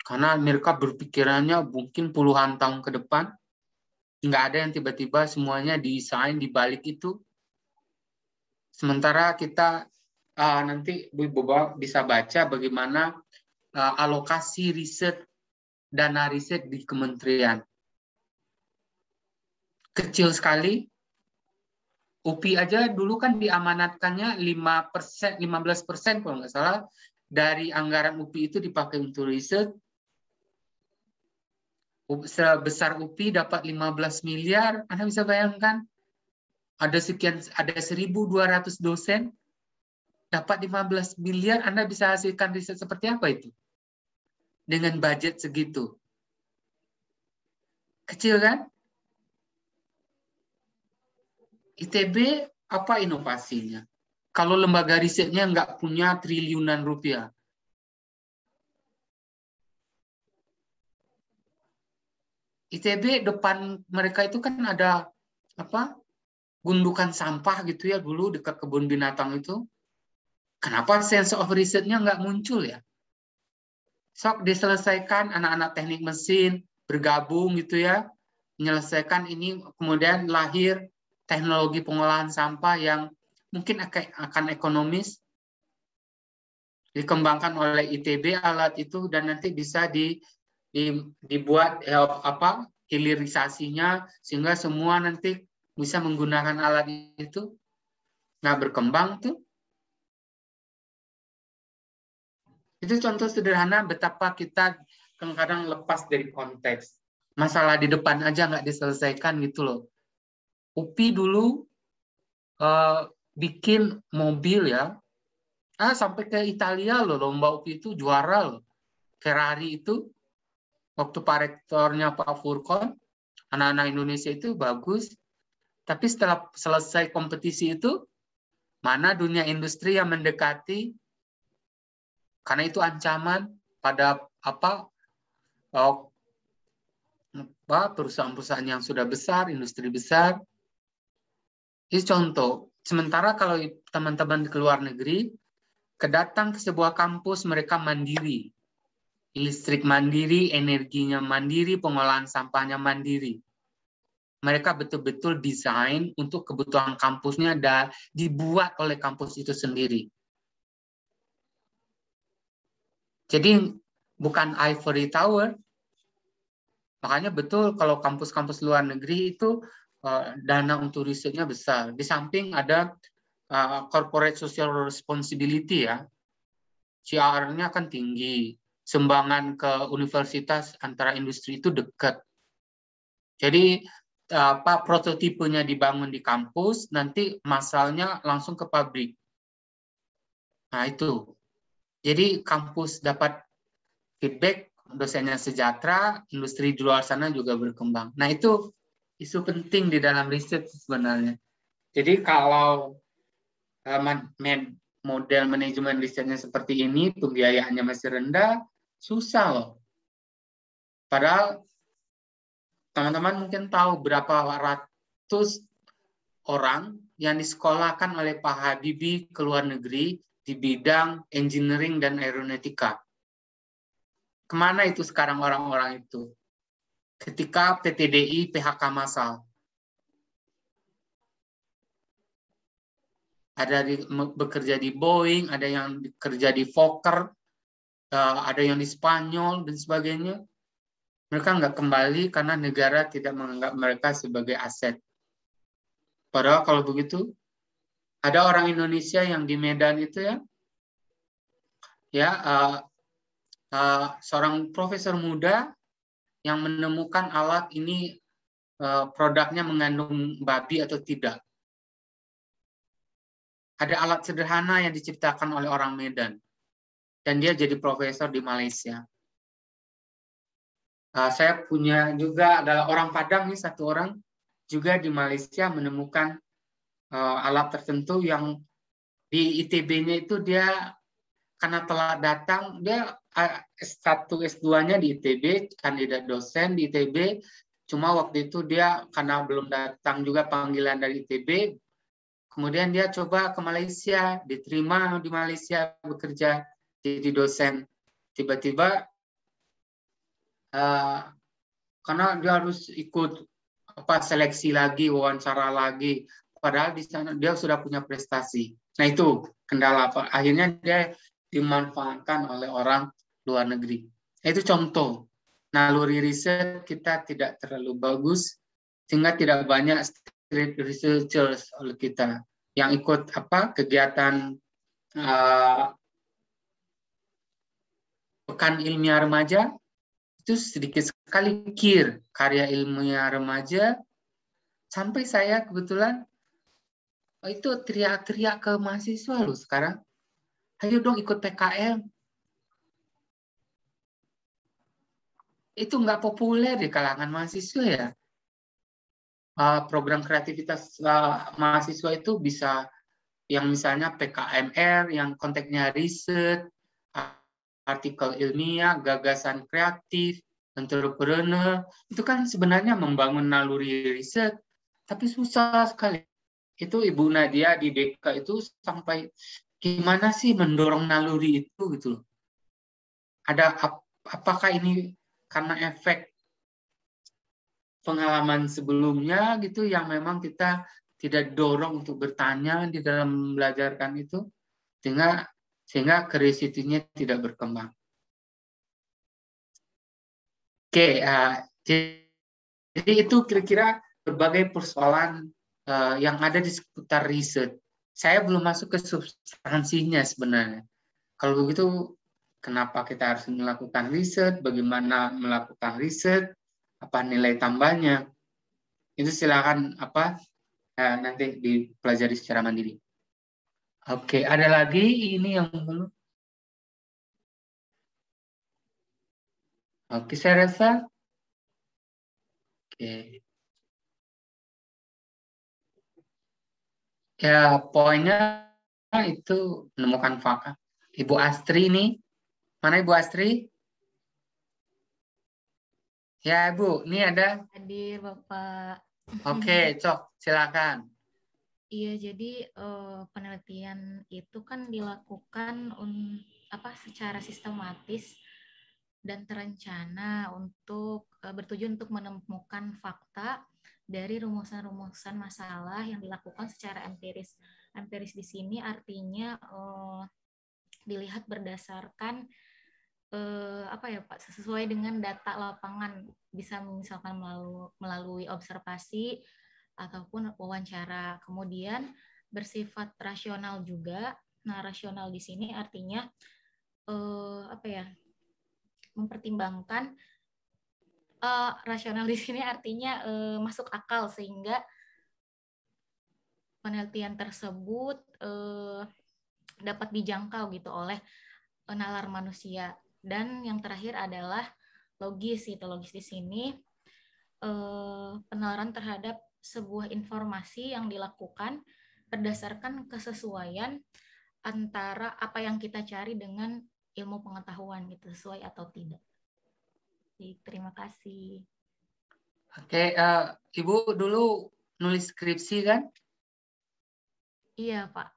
Karena Amerika berpikirannya mungkin puluhan tahun ke depan. Nggak ada yang tiba-tiba semuanya desain di balik itu. Sementara kita nanti Bu Bapak bisa baca bagaimana alokasi riset, dana riset di kementerian. Kecil sekali. UPI aja dulu kan diamanatkannya 15% kalau nggak salah dari anggaran UPI itu dipakai untuk riset. Sebesar UPI dapat 15 miliar, Anda bisa bayangkan ada 1.200 dosen dapat 15 miliar, Anda bisa hasilkan riset seperti apa itu? Dengan budget segitu. Kecil kan? ITB apa inovasinya? Kalau lembaga risetnya nggak punya triliunan rupiah. ITB depan mereka itu kan ada gundukan sampah gitu ya dulu dekat kebun binatang itu. Kenapa sense of risetnya nggak muncul ya? Sok diselesaikan anak-anak teknik mesin bergabung gitu ya, menyelesaikan ini kemudian lahir teknologi pengolahan sampah yang mungkin akan ekonomis, dikembangkan oleh ITB alat itu dan nanti bisa dibuat hilirisasinya sehingga semua nanti bisa menggunakan alat itu. Nggak berkembang tuh. Itu contoh sederhana betapa kita kadang-kadang lepas dari konteks. Masalah di depan aja nggak diselesaikan gitu loh. UPI dulu bikin mobil ya, sampai ke Italia loh, lomba UPI itu juara loh. Ferrari itu, waktu Pak Rektornya Pak Furkon, anak-anak Indonesia itu bagus. Tapi setelah selesai kompetisi itu, mana dunia industri yang mendekati, karena itu ancaman pada perusahaan-perusahaan yang sudah besar, industri besar. Ini contoh. Sementara kalau teman-teman di luar negeri, kedatang ke sebuah kampus mereka mandiri. Listrik mandiri, energinya mandiri, pengolahan sampahnya mandiri. Mereka betul-betul desain untuk kebutuhan kampusnya dan dibuat oleh kampus itu sendiri. Jadi bukan ivory tower. Makanya betul kalau kampus-kampus luar negeri itu dana untuk risetnya besar. Di samping ada corporate social responsibility ya. CR-nya kan tinggi. Sumbangan ke universitas antara industri itu dekat. Jadi prototipenya dibangun di kampus, nanti masalnya langsung ke pabrik. Nah itu. Jadi kampus dapat feedback, dosennya sejahtera, industri di luar sana juga berkembang. Nah itu isu penting di dalam riset sebenarnya. Jadi kalau model manajemen risetnya seperti ini, pembiayaannya masih rendah, susah loh. Padahal teman-teman mungkin tahu berapa ratus orang yang disekolahkan oleh Pak Habibie ke luar negeri di bidang engineering dan aeronautika. Kemana itu sekarang orang-orang itu? Ketika PTDI PHK massal. ada bekerja di Boeing, ada yang bekerja di Fokker, ada yang di Spanyol dan sebagainya. Mereka nggak kembali karena negara tidak menganggap mereka sebagai aset. Padahal kalau begitu, ada orang Indonesia yang di Medan itu seorang profesor muda yang menemukan alat ini produknya mengandung babi atau tidak. Ada alat sederhana yang diciptakan oleh orang Medan. Dan dia jadi profesor di Malaysia. Saya punya juga adalah orang Padang nih, satu orang juga di Malaysia menemukan alat tertentu yang di ITB-nya itu dia karena telah datang, dia S1, S2-nya di ITB, kandidat dosen di ITB, cuma waktu itu dia karena belum datang juga panggilan dari ITB, kemudian dia coba ke Malaysia, diterima di Malaysia bekerja jadi dosen. Tiba-tiba karena dia harus ikut seleksi lagi, wawancara lagi, padahal di sana dia sudah punya prestasi. Nah itu kendala apa? Akhirnya dia dimanfaatkan oleh orang luar negeri. Itu contoh naluri riset kita tidak terlalu bagus sehingga tidak banyak street researchers oleh kita yang ikut kegiatan pekan ilmiah remaja. Itu sedikit sekali KIR, karya ilmiah remaja, sampai saya kebetulan itu teriak-teriak ke mahasiswa loh sekarang, ayo dong ikut PKM. Itu nggak populer di kalangan mahasiswa ya. Program kreativitas mahasiswa itu bisa yang misalnya PKMR, yang konteksnya riset, artikel ilmiah, gagasan kreatif, entrepreneur, itu kan sebenarnya membangun naluri riset, tapi susah sekali. Itu Ibu Nadia di BK itu sampai gimana sih mendorong naluri itu gitu. Apakah ini karena efek pengalaman sebelumnya gitu yang memang kita tidak dorong untuk bertanya di dalam belajarkan itu, sehingga curiosity-nya tidak berkembang. Oke, jadi itu kira-kira berbagai persoalan yang ada di seputar riset. Saya belum masuk ke substansinya sebenarnya. Kalau begitu, kenapa kita harus melakukan riset, bagaimana melakukan riset, apa nilai tambahnya, itu silakan nanti dipelajari secara mandiri. Oke, ada lagi ini yang belum? Oke, saya rasa. Oke. Ya, poinnya itu menemukan fakta. Ibu Astri nih. Mana Ibu Astri? Ya, Bu. Ini ada. Hadir, Bapak. Oke, Cok. Silakan. Iya, jadi penelitian itu kan dilakukan secara sistematis dan terencana untuk bertujuan untuk menemukan fakta dari rumusan-rumusan masalah yang dilakukan secara empiris. Empiris di sini artinya dilihat berdasarkan Pak, sesuai dengan data lapangan, bisa misalkan melalui observasi ataupun wawancara. Kemudian bersifat rasional juga. Nah, rasional di sini artinya mempertimbangkan rasional di sini artinya masuk akal sehingga penelitian tersebut dapat dijangkau gitu oleh nalar manusia. Dan yang terakhir adalah logis. Logis di sini penalaran terhadap sebuah informasi yang dilakukan berdasarkan kesesuaian antara apa yang kita cari dengan ilmu pengetahuan gitu, sesuai atau tidak. Jadi, terima kasih. Oke, Ibu dulu nulis skripsi kan? Iya, Pak.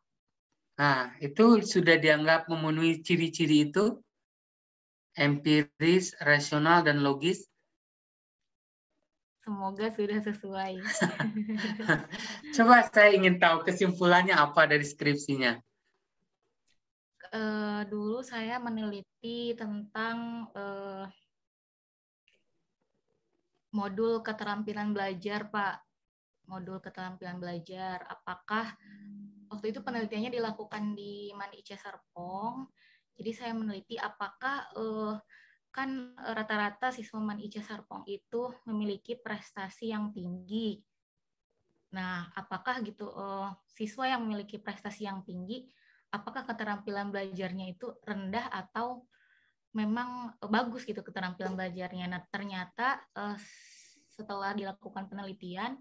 Nah, itu sudah dianggap memenuhi ciri-ciri itu? Empiris, rasional, dan logis? Semoga sudah sesuai. Coba saya ingin tahu kesimpulannya apa dari skripsinya. Dulu saya meneliti tentang modul keterampilan belajar, Pak. Modul keterampilan belajar. Apakah waktu itu penelitiannya dilakukan di Man IC Serpong. Jadi saya meneliti apakah kan rata-rata siswa Man IC Serpong itu memiliki prestasi yang tinggi. Nah, apakah gitu siswa yang memiliki prestasi yang tinggi, apakah keterampilan belajarnya itu rendah atau memang bagus gitu keterampilan belajarnya? Nah, ternyata setelah dilakukan penelitian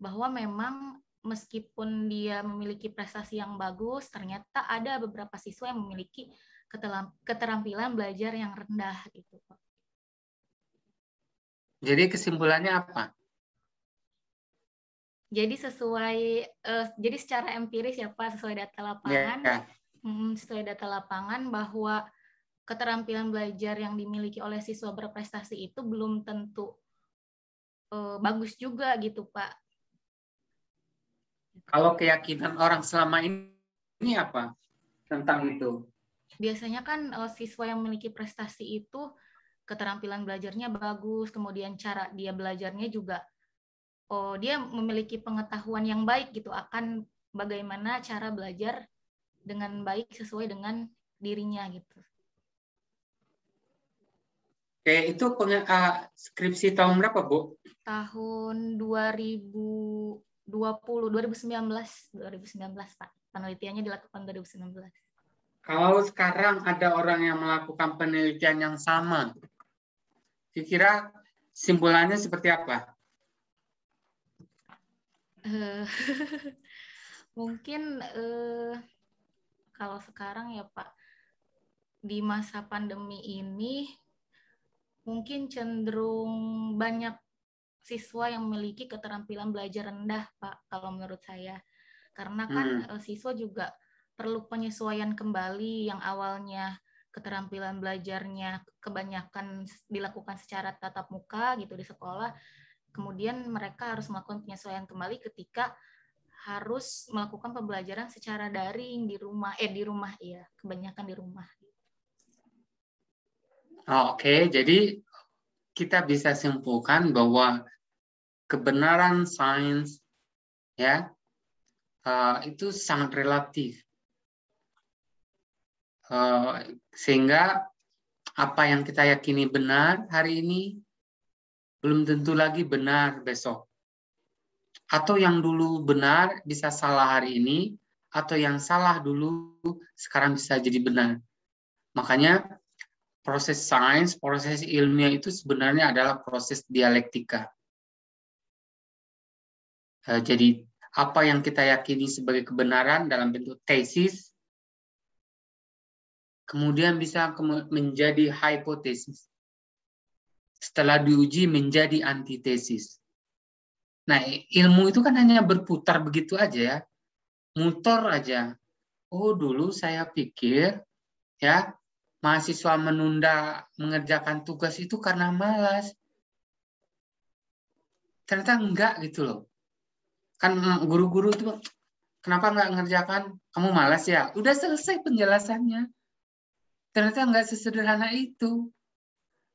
bahwa memang meskipun dia memiliki prestasi yang bagus, ternyata ada beberapa siswa yang memiliki keterampilan belajar yang rendah gitu, Pak. Jadi kesimpulannya apa? Jadi jadi secara empiris ya Pak, sesuai data lapangan, sesuai data lapangan bahwa keterampilan belajar yang dimiliki oleh siswa berprestasi itu belum tentu bagus juga gitu Pak. Kalau keyakinan orang selama ini apa tentang itu? Biasanya kan siswa yang memiliki prestasi itu keterampilan belajarnya bagus, kemudian cara dia belajarnya juga dia memiliki pengetahuan yang baik gitu akan bagaimana cara belajar dengan baik sesuai dengan dirinya gitu. Oke, itu skripsi tahun berapa, Bu? Tahun 2019 Pak. Penelitiannya dilakukan 2019. Kalau sekarang ada orang yang melakukan penelitian yang sama, kira-kira simpulannya seperti apa? Mungkin kalau sekarang ya Pak, di masa pandemi ini mungkin cenderung banyak siswa yang memiliki keterampilan belajar rendah Pak, kalau menurut saya. Karena kan siswa juga perlu penyesuaian kembali yang awalnya keterampilan belajarnya kebanyakan dilakukan secara tatap muka gitu di sekolah. Kemudian mereka harus melakukan penyesuaian kembali ketika harus melakukan pembelajaran secara daring di rumah ya, kebanyakan di rumah. Oke, jadi kita bisa simpulkan bahwa kebenaran sains ya itu sangat relatif. Sehingga apa yang kita yakini benar hari ini belum tentu lagi benar besok. Atau yang dulu benar bisa salah hari ini, atau yang salah dulu sekarang bisa jadi benar. Makanya proses sains, proses ilmiah itu sebenarnya adalah proses dialektika. Jadi apa yang kita yakini sebagai kebenaran dalam bentuk tesis, kemudian bisa menjadi hipotesis. Setelah diuji menjadi antitesis. Nah, ilmu itu kan hanya berputar begitu aja ya. Muter aja. Oh, dulu saya pikir ya, mahasiswa menunda mengerjakan tugas itu karena malas. Ternyata enggak gitu loh. Kan guru-guru itu kenapa enggak ngerjakan? Kamu malas ya? Udah selesai penjelasannya. Ternyata enggak sesederhana itu.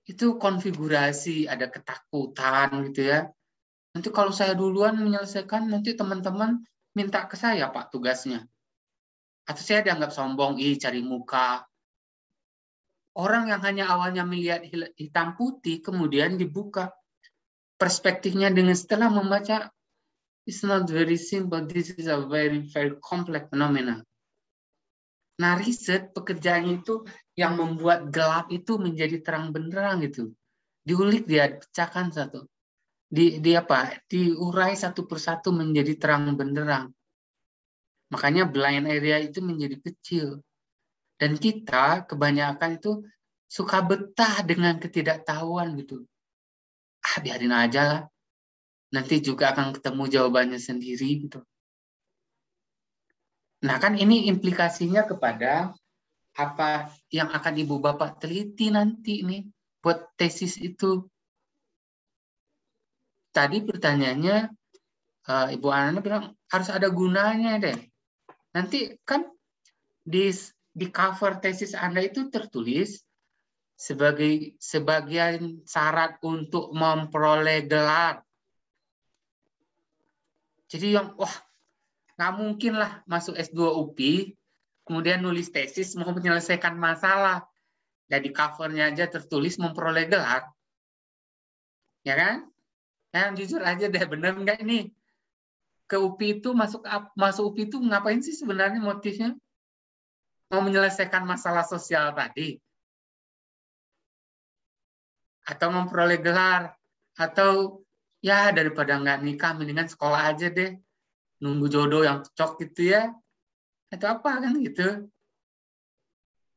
Itu konfigurasi, ada ketakutan gitu ya. Nanti kalau saya duluan menyelesaikan, nanti teman-teman minta ke saya, Pak, tugasnya. Atau saya dianggap sombong, cari muka. Orang yang hanya awalnya melihat hitam putih, kemudian dibuka perspektifnya dengan setelah membaca, it's not very simple, this is a very, very complex phenomena. Nah, riset pekerjaannya itu yang membuat gelap itu menjadi terang benderang gitu. Diulik dia, pecahkan satu. Diurai satu persatu menjadi terang benderang. Makanya blind area itu menjadi kecil. Dan kita kebanyakan itu suka betah dengan ketidaktahuan gitu. Biarin aja lah. Nanti juga akan ketemu jawabannya sendiri gitu. Nah kan ini implikasinya kepada apa yang akan Ibu Bapak teliti nanti nih buat tesis itu. tadi pertanyaannya Ibu Ana bilang harus ada gunanya deh. Nanti kan di cover tesis Anda itu tertulis sebagai sebagian syarat untuk memperoleh gelar. Jadi yang nggak mungkin lah masuk S2 UPI kemudian nulis tesis mau menyelesaikan masalah. Jadi covernya aja tertulis memperoleh gelar. Ya kan? Yang jujur aja deh, bener nggak ini? Ke UPI itu masuk UPI itu ngapain sih sebenarnya motifnya? Mau menyelesaikan masalah sosial tadi? Atau memperoleh gelar? Atau ya daripada nggak nikah, mendingan sekolah aja deh. Nunggu jodoh yang cocok gitu ya. Atau apa kan gitu.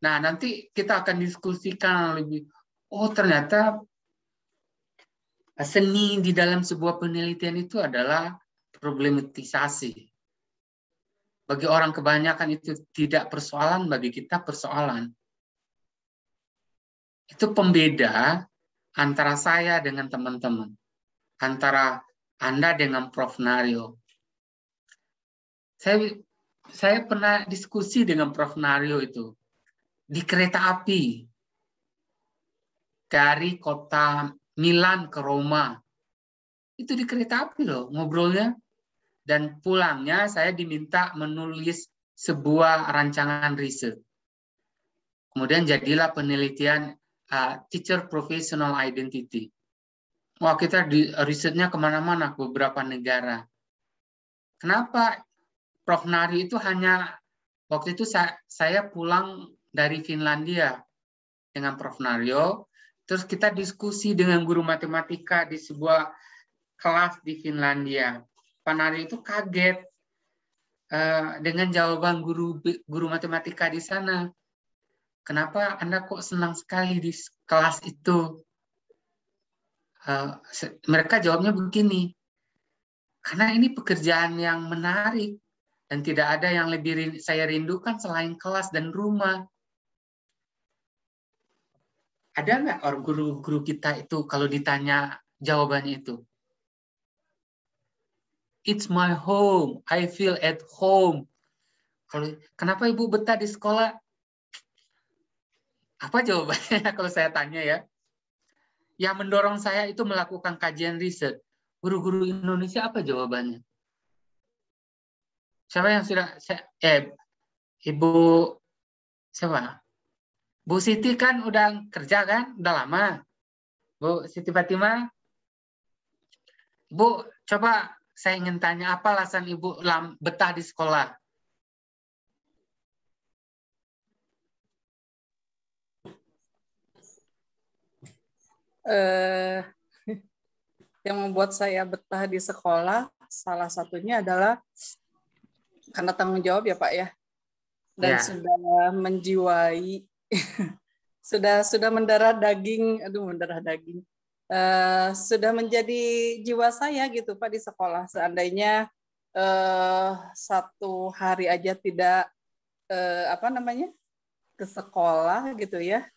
Nah, nanti kita akan diskusikan lebih. Oh, ternyata seni di dalam sebuah penelitian itu adalah problematisasi. Bagi orang kebanyakan itu tidak persoalan, bagi kita persoalan. Itu pembeda antara saya dengan teman-teman. Antara Anda dengan Prof. Naryo. Saya pernah diskusi dengan Prof. Naryo itu. Di kereta api. Dari kota Milan ke Roma. Itu di kereta api loh ngobrolnya. Dan pulangnya saya diminta menulis sebuah rancangan riset. Kemudian jadilah penelitian Teacher Professional Identity. Wah, kita risetnya kemana-mana, ke beberapa negara. Kenapa Prof. Nari itu hanya, waktu itu saya pulang dari Finlandia dengan Prof. Naryo, terus kita diskusi dengan guru matematika di sebuah kelas di Finlandia. Pak Naryo itu kaget dengan jawaban guru matematika di sana. Kenapa Anda kok senang sekali di kelas itu? Mereka jawabnya begini, karena ini pekerjaan yang menarik dan tidak ada yang lebih saya rindukan selain kelas dan rumah. Ada nggak orang guru-guru kita itu kalau ditanya jawabannya itu? It's my home, I feel at home. Kenapa Ibu betah di sekolah? Apa jawabannya kalau saya tanya ya? Yang mendorong saya itu melakukan kajian riset. Guru-guru Indonesia apa jawabannya? Siapa yang sudah Ibu siapa? Bu Siti kan udah kerja kan? Udah lama. Bu Siti Fatimah. Bu, coba saya ingin tanya apa alasan Ibu betah di sekolah? Yang membuat saya betah di sekolah salah satunya adalah karena tanggung jawab ya Pak ya, dan sudah menjiwai sudah mendarah daging, sudah menjadi jiwa saya gitu Pak di sekolah. Seandainya satu hari aja tidak ke sekolah gitu ya,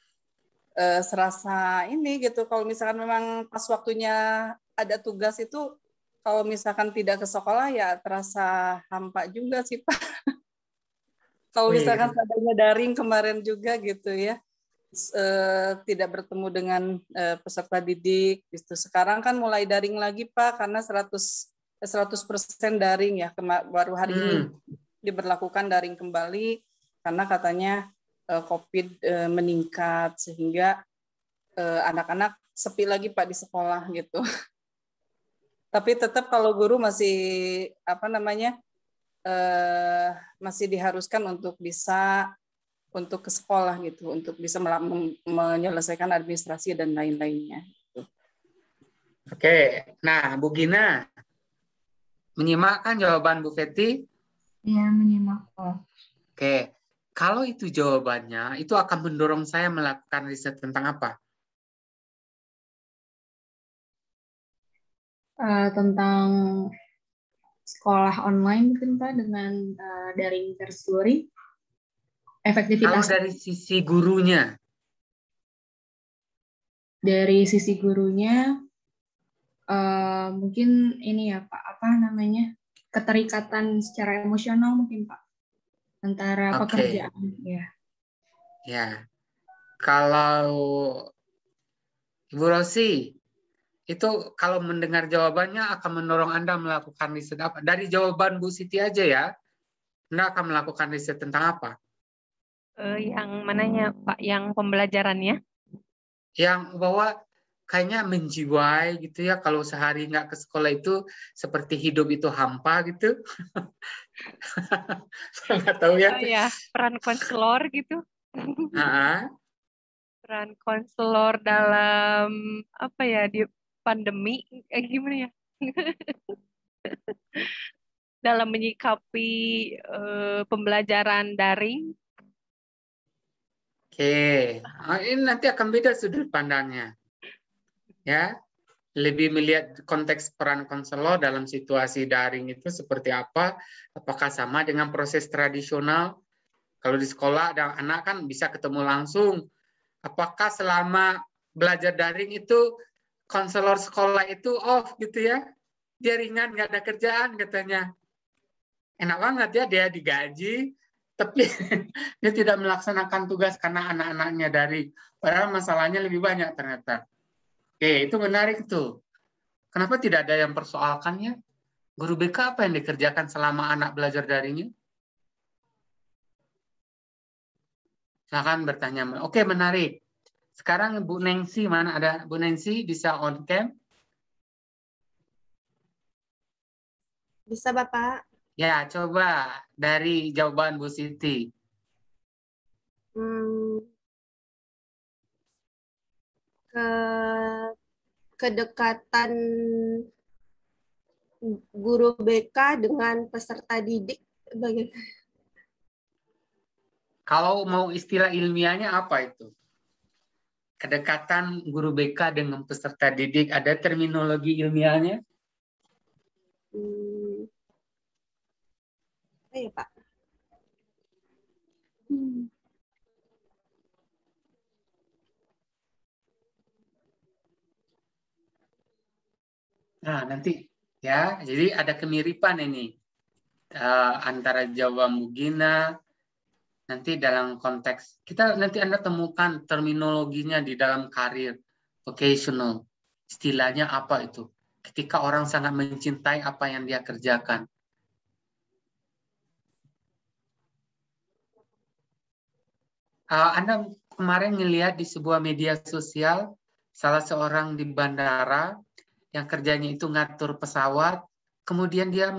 serasa ini gitu. Kalau misalkan memang pas waktunya ada tugas itu, kalau misalkan tidak ke sekolah ya terasa hampa juga sih Pak. Kalau misalkan adanya daring kemarin juga gitu ya, tidak bertemu dengan peserta didik gitu. Sekarang kan mulai daring lagi Pak, karena 100% daring ya, baru hari ini diberlakukan daring kembali karena katanya COVID meningkat, sehingga anak-anak sepi lagi Pak di sekolah gitu. Tapi tetap kalau guru masih masih diharuskan untuk bisa ke sekolah gitu, untuk bisa menyelesaikan administrasi dan lain-lainnya. Oke, nah Bu Gina, menyimak kan jawaban Bu Feti? Iya, menyimak. Oke, kalau itu jawabannya, itu akan mendorong saya melakukan riset tentang apa? Tentang sekolah online mungkin Pak, dengan daring versus luring. Efektivitas. Kalau dari sisi gurunya? Dari sisi gurunya, mungkin ini ya Pak, apa namanya, keterikatan secara emosional mungkin Pak antara pekerjaan ya. Ya, kalau Ibu Rosi itu kalau mendengar jawabannya akan mendorong Anda melakukan riset apa? Dari jawaban Bu Siti aja ya, Anda akan melakukan riset tentang apa? Yang mananya Pak? Yang pembelajarannya? Yang bahwa kayaknya menjiwai gitu ya, kalau sehari nggak ke sekolah itu seperti hidup itu hampa gitu. Saya nggak tahu ya. Oh ya, peran konselor gitu. Peran konselor dalam apa ya, di pandemi gimana ya? Dalam menyikapi pembelajaran daring. Oke, ini nanti akan beda sudut pandangnya. Ya, lebih melihat konteks peran konselor dalam situasi daring itu seperti apa, apakah sama dengan proses tradisional. Kalau di sekolah ada anak kan bisa ketemu langsung, apakah selama belajar daring itu konselor sekolah itu off gitu ya, dia ringan, nggak ada kerjaan katanya. Enak banget ya, dia digaji tapi dia tidak melaksanakan tugas karena anak-anaknya daring, padahal masalahnya lebih banyak ternyata. Oke, itu menarik tuh. Kenapa tidak ada yang persoalkannya? Guru BK apa yang dikerjakan selama anak belajar daringnya? Silakan bertanya. Oke, menarik. Sekarang Bu Nengsi, mana ada Bu Nengsi? Bisa on cam? Bisa, Bapak. Ya, coba dari jawaban Bu Siti. Kedekatan guru BK dengan peserta didik bagaimana? Kalau mau istilah ilmiahnya apa itu? Kedekatan guru BK dengan peserta didik, ada terminologi ilmiahnya? Apa ya, Pak? Nah, nanti ya, jadi ada kemiripan ini antara jawaban Bu Gina. Nanti dalam konteks kita nanti Anda temukan terminologinya di dalam karir vocational. Istilahnya apa itu? Ketika orang sangat mencintai apa yang dia kerjakan. Anda kemarin ngelihat di sebuah media sosial salah seorang di bandara yang kerjanya itu ngatur pesawat, kemudian dia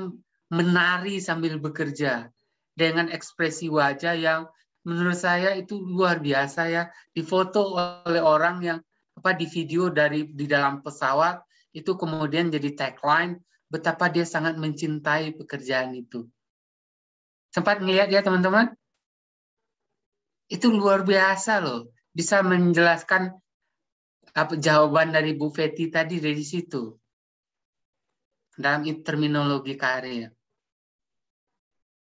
menari sambil bekerja dengan ekspresi wajah yang menurut saya itu luar biasa ya, difoto oleh orang yang di video di dalam pesawat itu kemudian jadi tagline betapa dia sangat mencintai pekerjaan itu. Sempat ngelihat ya teman-teman? Itu luar biasa loh, bisa menjelaskan jawaban dari Bu Feti tadi dari situ dalam terminologi karir.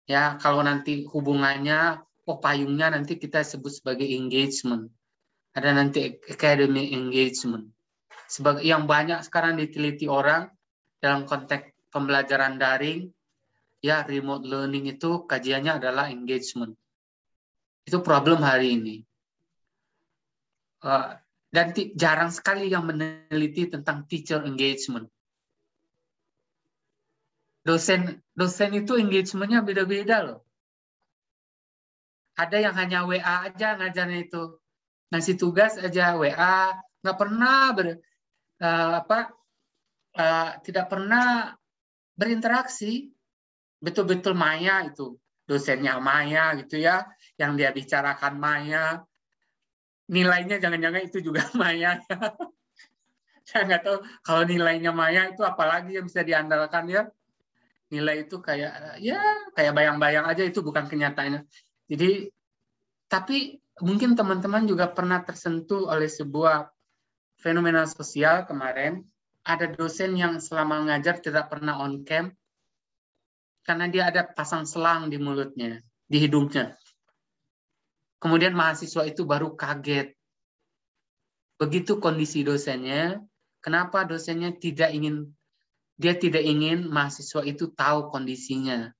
Ya, kalau nanti hubungannya, payungnya nanti kita sebut sebagai engagement. Ada nanti academic engagement. Sebagai yang banyak sekarang diteliti orang dalam konteks pembelajaran daring, ya remote learning itu kajiannya adalah engagement. Itu problem hari ini. Dan jarang sekali yang meneliti tentang teacher engagement. Dosen itu engagementnya beda-beda loh. Ada yang hanya WA aja ngajarnya itu. Ngasih tugas aja WA, nggak pernah tidak pernah berinteraksi. Betul-betul maya itu. Dosennya maya gitu ya, yang dia bicarakan maya. Nilainya jangan-jangan itu juga maya. Saya nggak tahu kalau nilainya maya itu apalagi yang bisa diandalkan ya. Nilai itu kayak bayang-bayang aja, itu bukan kenyataannya. Jadi, tapi mungkin teman-teman juga pernah tersentuh oleh sebuah fenomena sosial kemarin. Ada dosen yang selama ngajar tidak pernah on cam karena dia ada pasang selang di mulutnya, di hidungnya. Kemudian mahasiswa itu baru kaget. Begitu kondisi dosennya, Kenapa dosennya tidak ingin mahasiswa itu tahu kondisinya.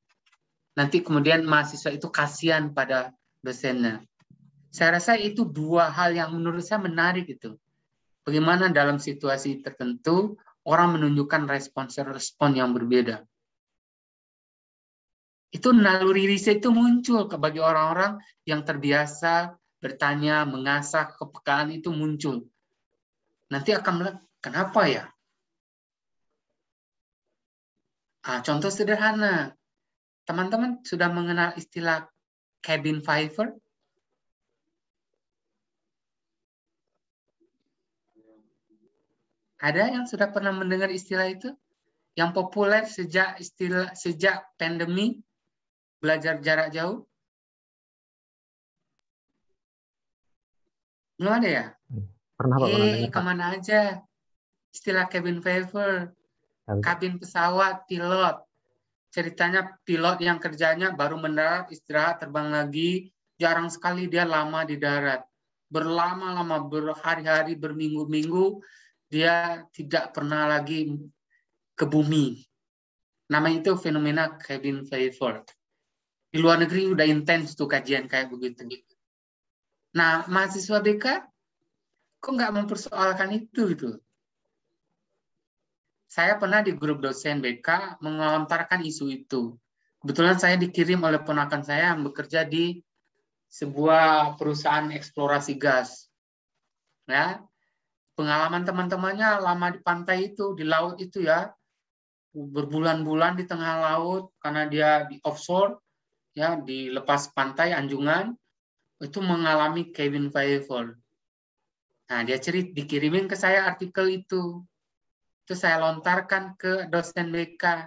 Nanti kemudian mahasiswa itu kasihan pada dosennya. Saya rasa itu dua hal yang menurut saya menarik itu. Bagaimana dalam situasi tertentu orang menunjukkan respon yang berbeda. Itu naluri riset itu muncul bagi orang-orang yang terbiasa bertanya, mengasah, kepekaan itu muncul. Nanti akan melihat, kenapa ya? Contoh sederhana, teman-teman sudah mengenal istilah cabin fever? Ada yang sudah pernah mendengar istilah itu? Yang populer sejak pandemi, belajar jarak jauh? Belum ada ya? Pernah Pak, pernah dengar Pak. Kemana aja? Istilah cabin fever, kabin pesawat, pilot. Ceritanya pilot yang kerjanya baru mendarat, istirahat, terbang lagi. Jarang sekali dia lama di darat. Berlama-lama, berhari-hari, berminggu-minggu, dia tidak pernah lagi ke bumi. Namanya itu fenomena cabin fever. Di luar negeri udah intens tuh kajian kayak begitu. Nah, mahasiswa BK kok nggak mempersoalkan itu gitu. Saya pernah di grup dosen BK mengelontarkan isu itu. Kebetulan saya dikirim oleh ponakan saya yang bekerja di sebuah perusahaan eksplorasi gas. Ya, pengalaman teman-temannya lama di pantai itu, di laut itu ya, berbulan-bulan di tengah laut karena dia di offshore, ya di lepas pantai Anjungan, itu mengalami cabin fever. Nah, dia dikirimin ke saya artikel itu. Itu saya lontarkan ke dosen BK.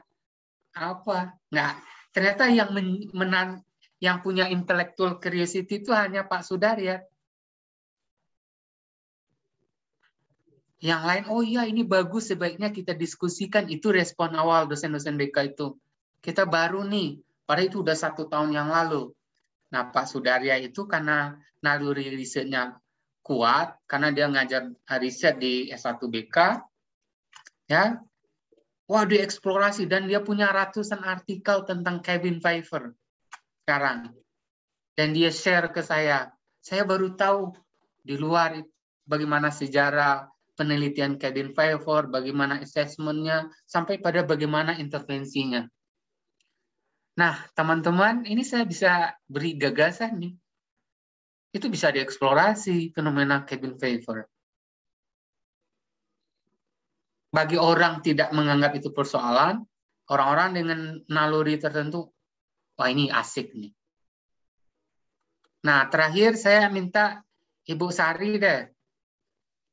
Apa? Nggak. Ternyata yang punya intellectual curiosity itu hanya Pak Sudaryat. Yang lain, oh iya ini bagus, sebaiknya kita diskusikan. Itu respon awal dosen-dosen BK itu. Kita baru nih, padahal itu udah 1 tahun yang lalu. Nah, Pak Sudaryat itu karena naluri risetnya kuat, karena dia ngajar riset di S1 BK, ya, wah dia eksplorasi dan dia punya ratusan artikel tentang cabin fever sekarang. Dan dia share ke saya. Saya baru tahu di luar bagaimana sejarah penelitian cabin fever, bagaimana assessment-nya, sampai pada bagaimana intervensinya. Nah, teman-teman, ini saya bisa beri gagasan nih. Itu bisa dieksplorasi fenomena cabin fever. Bagi orang tidak menganggap itu persoalan, orang-orang dengan naluri tertentu, wah ini asik nih. Nah, terakhir saya minta Ibu Sari deh,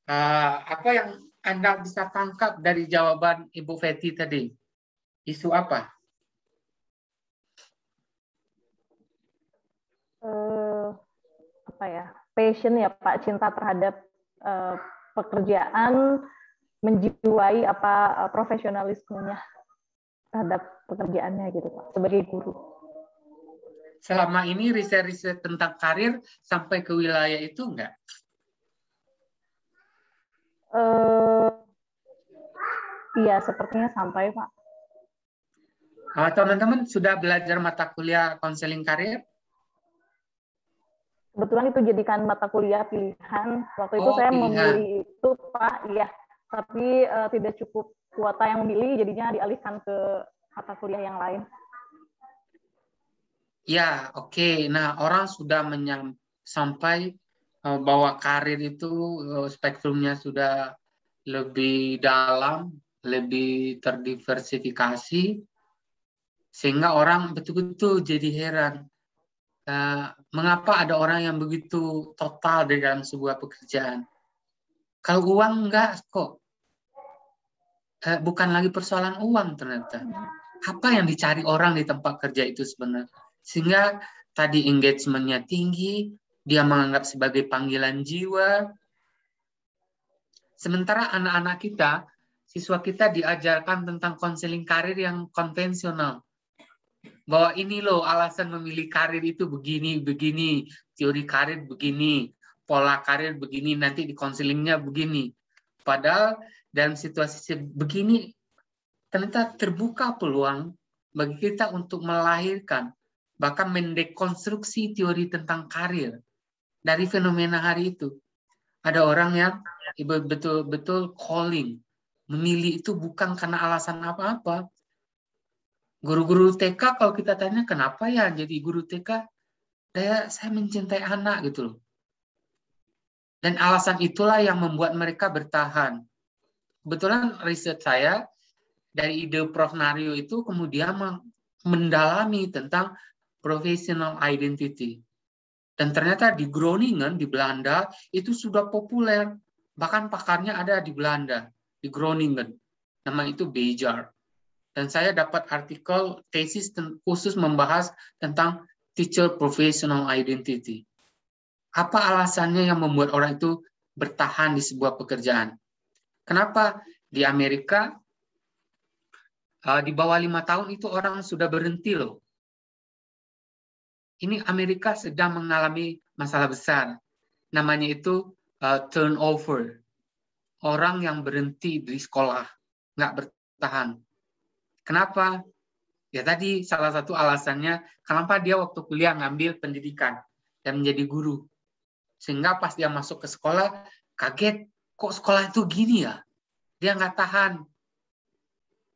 apa yang Anda bisa tangkap dari jawaban Ibu Feti tadi? Isu apa? Apa ya? Passion ya Pak, cinta terhadap pekerjaan, menjiwai profesionalismenya terhadap pekerjaannya gitu Pak, sebagai guru. Selama ini riset-riset tentang karir sampai ke wilayah itu enggak? Iya, sepertinya sampai Pak. Teman-teman sudah belajar mata kuliah konseling karir? Kebetulan itu jadikan mata kuliah pilihan. Waktu itu saya memilih itu Pak, iya. Tapi tidak cukup kuota yang memilih, jadinya dialihkan ke mata kuliah yang lain. Ya, oke. Nah, orang sudah sampai bahwa karir itu spektrumnya sudah lebih dalam, lebih terdiversifikasi, sehingga orang betul-betul jadi heran. Mengapa ada orang yang begitu total di dalam sebuah pekerjaan? Kalau uang enggak kok. Bukan lagi persoalan uang ternyata. Apa yang dicari orang di tempat kerja itu sebenarnya? Sehingga tadi engagement-nya tinggi, dia menganggap sebagai panggilan jiwa. Sementara anak-anak kita, siswa kita diajarkan tentang konseling karir yang konvensional. Bahwa ini loh alasan memilih karir itu begini, teori karir begini, pola karir begini, nanti di konselingnya begini. Padahal dalam situasi begini ternyata terbuka peluang bagi kita untuk melahirkan, bahkan mendekonstruksi teori tentang karir dari fenomena hari itu. Ada orang yang betul-betul calling, memilih itu bukan karena alasan apa-apa. Guru-guru TK kalau kita tanya kenapa ya jadi guru TK, saya mencintai anak gitu loh. Dan alasan itulah yang membuat mereka bertahan. Kebetulan riset saya dari ide Prof. Naryo itu kemudian mendalami tentang professional identity. Dan ternyata di Groningen, di Belanda, itu sudah populer. Bahkan pakarnya ada di Belanda, di Groningen. Nama itu Bejar. Dan saya dapat artikel tesis khusus membahas tentang teacher professional identity. Apa alasannya yang membuat orang itu bertahan di sebuah pekerjaan? Kenapa di Amerika di bawah 5 tahun itu orang sudah berhenti loh. Ini Amerika sedang mengalami masalah besar. Namanya itu turnover. Orang yang berhenti di sekolah, nggak bertahan. Kenapa? Ya tadi salah satu alasannya, kenapa dia waktu kuliah ngambil pendidikan dan menjadi guru. Sehingga pas dia masuk ke sekolah, kaget, kok sekolah itu gini ya? Dia nggak tahan.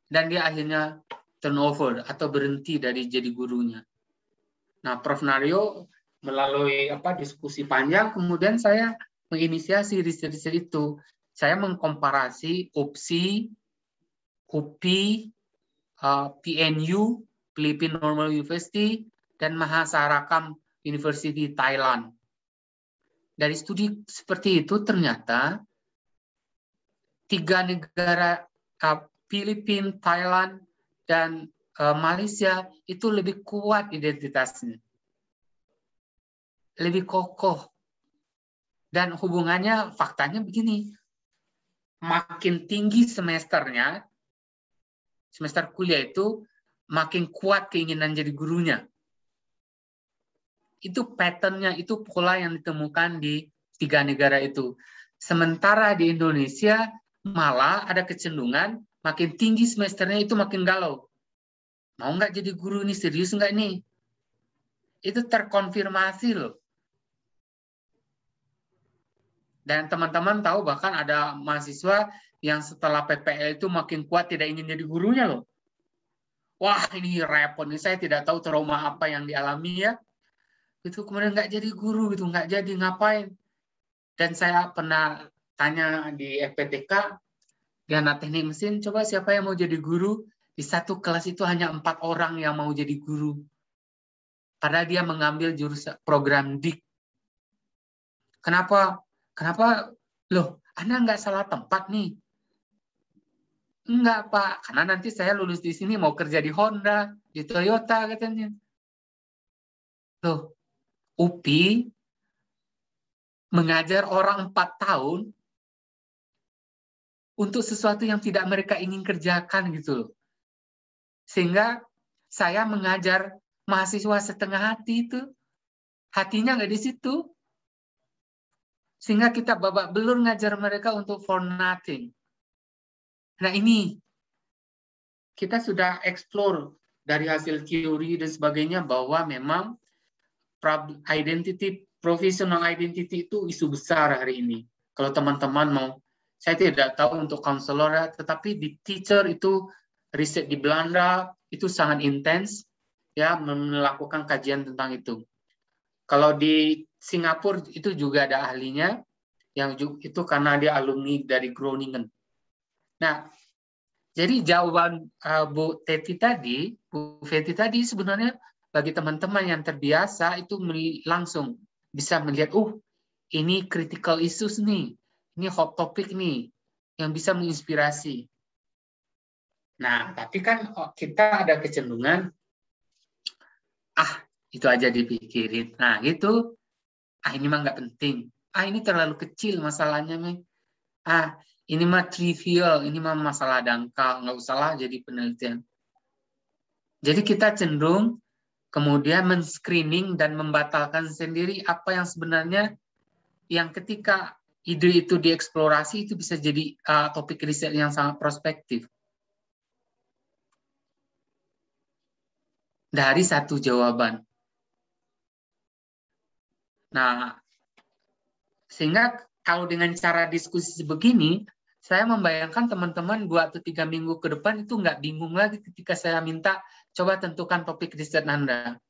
Dan dia akhirnya turnover atau berhenti dari jadi gurunya. Nah, Prof. Naryo melalui diskusi panjang, kemudian saya menginisiasi riset-riset itu. Saya mengkomparasi UPSI, UPI, PNU, Philippine Normal University, dan Mahasarakam University Thailand. Dari studi seperti itu ternyata 3 negara Filipina, Thailand, dan Malaysia itu lebih kuat identitasnya. Lebih kokoh. Dan hubungannya, faktanya begini. Makin tinggi semesternya, semester kuliah itu, makin kuat keinginan jadi gurunya. Itu pattern-nya, itu pola yang ditemukan di 3 negara itu. Sementara di Indonesia, malah ada kecenderungan makin tinggi semesternya itu makin galau. Mau nggak jadi guru ini, serius nggak nih? Itu terkonfirmasi loh. Dan teman-teman tahu bahkan ada mahasiswa yang setelah PPL itu makin kuat tidak ingin jadi gurunya loh. Wah ini repot, ini saya tidak tahu trauma apa yang dialami ya. Itu kemudian nggak jadi guru, gitu, nggak jadi ngapain. Dan saya pernah tanya di FPTK, di anak teknik mesin, coba siapa yang mau jadi guru? Di satu kelas itu hanya 4 orang yang mau jadi guru. Padahal dia mengambil jurusan program DIK. Kenapa? Kenapa? Loh, Anda nggak salah tempat nih. Enggak, Pak. Karena nanti saya lulus di sini mau kerja di Honda, di Toyota katanya. Loh, UPI mengajar orang 4 tahun untuk sesuatu yang tidak mereka ingin kerjakan gitu loh. Sehingga saya mengajar mahasiswa setengah hati itu, hatinya nggak di situ. Sehingga kita babak belur ngajar mereka untuk for nothing. Nah ini, kita sudah explore dari hasil teori dan sebagainya bahwa memang professional identity itu isu besar hari ini. Kalau teman-teman mau, saya tidak tahu untuk konselor ya, tetapi di teacher itu riset di Belanda itu sangat intens ya melakukan kajian tentang itu. Kalau di Singapura itu juga ada ahlinya yang itu karena dia alumni dari Groningen. Nah, jadi jawaban Bu Feti tadi sebenarnya bagi teman-teman yang terbiasa itu langsung bisa melihat, ini critical issues nih, ini hot topic nih, yang bisa menginspirasi. Nah, tapi kan kita ada kecenderungan, itu aja dipikirin. Nah, gitu, ini mah nggak penting. Ini terlalu kecil masalahnya, nih. Ini mah trivial, ini mah masalah dangkal, nggak usahlah jadi penelitian. Jadi kita cenderung kemudian men-screening dan membatalkan sendiri apa yang sebenarnya yang ketika ide itu dieksplorasi, itu bisa jadi topik riset yang sangat prospektif. Dari satu jawaban. Nah, sehingga kalau dengan cara diskusi begini, saya membayangkan teman-teman 2 atau 3 minggu ke depan itu nggak bingung lagi ketika saya minta coba tentukan topik riset Anda.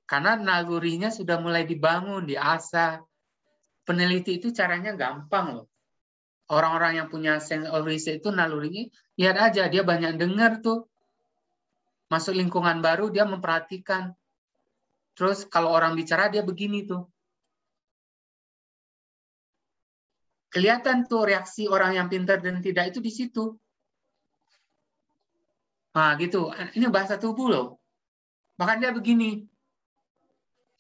Karena nalurinya sudah mulai dibangun, diasah. Peneliti itu caranya gampang loh. Orang-orang yang punya sense of research itu nalurinya, lihat aja dia banyak dengar tuh. Masuk lingkungan baru dia memperhatikan. Terus kalau orang bicara dia begini tuh. Kelihatan tuh reaksi orang yang pintar dan tidak itu di situ. Nah gitu, ini bahasa tubuh loh. Bahkan dia begini.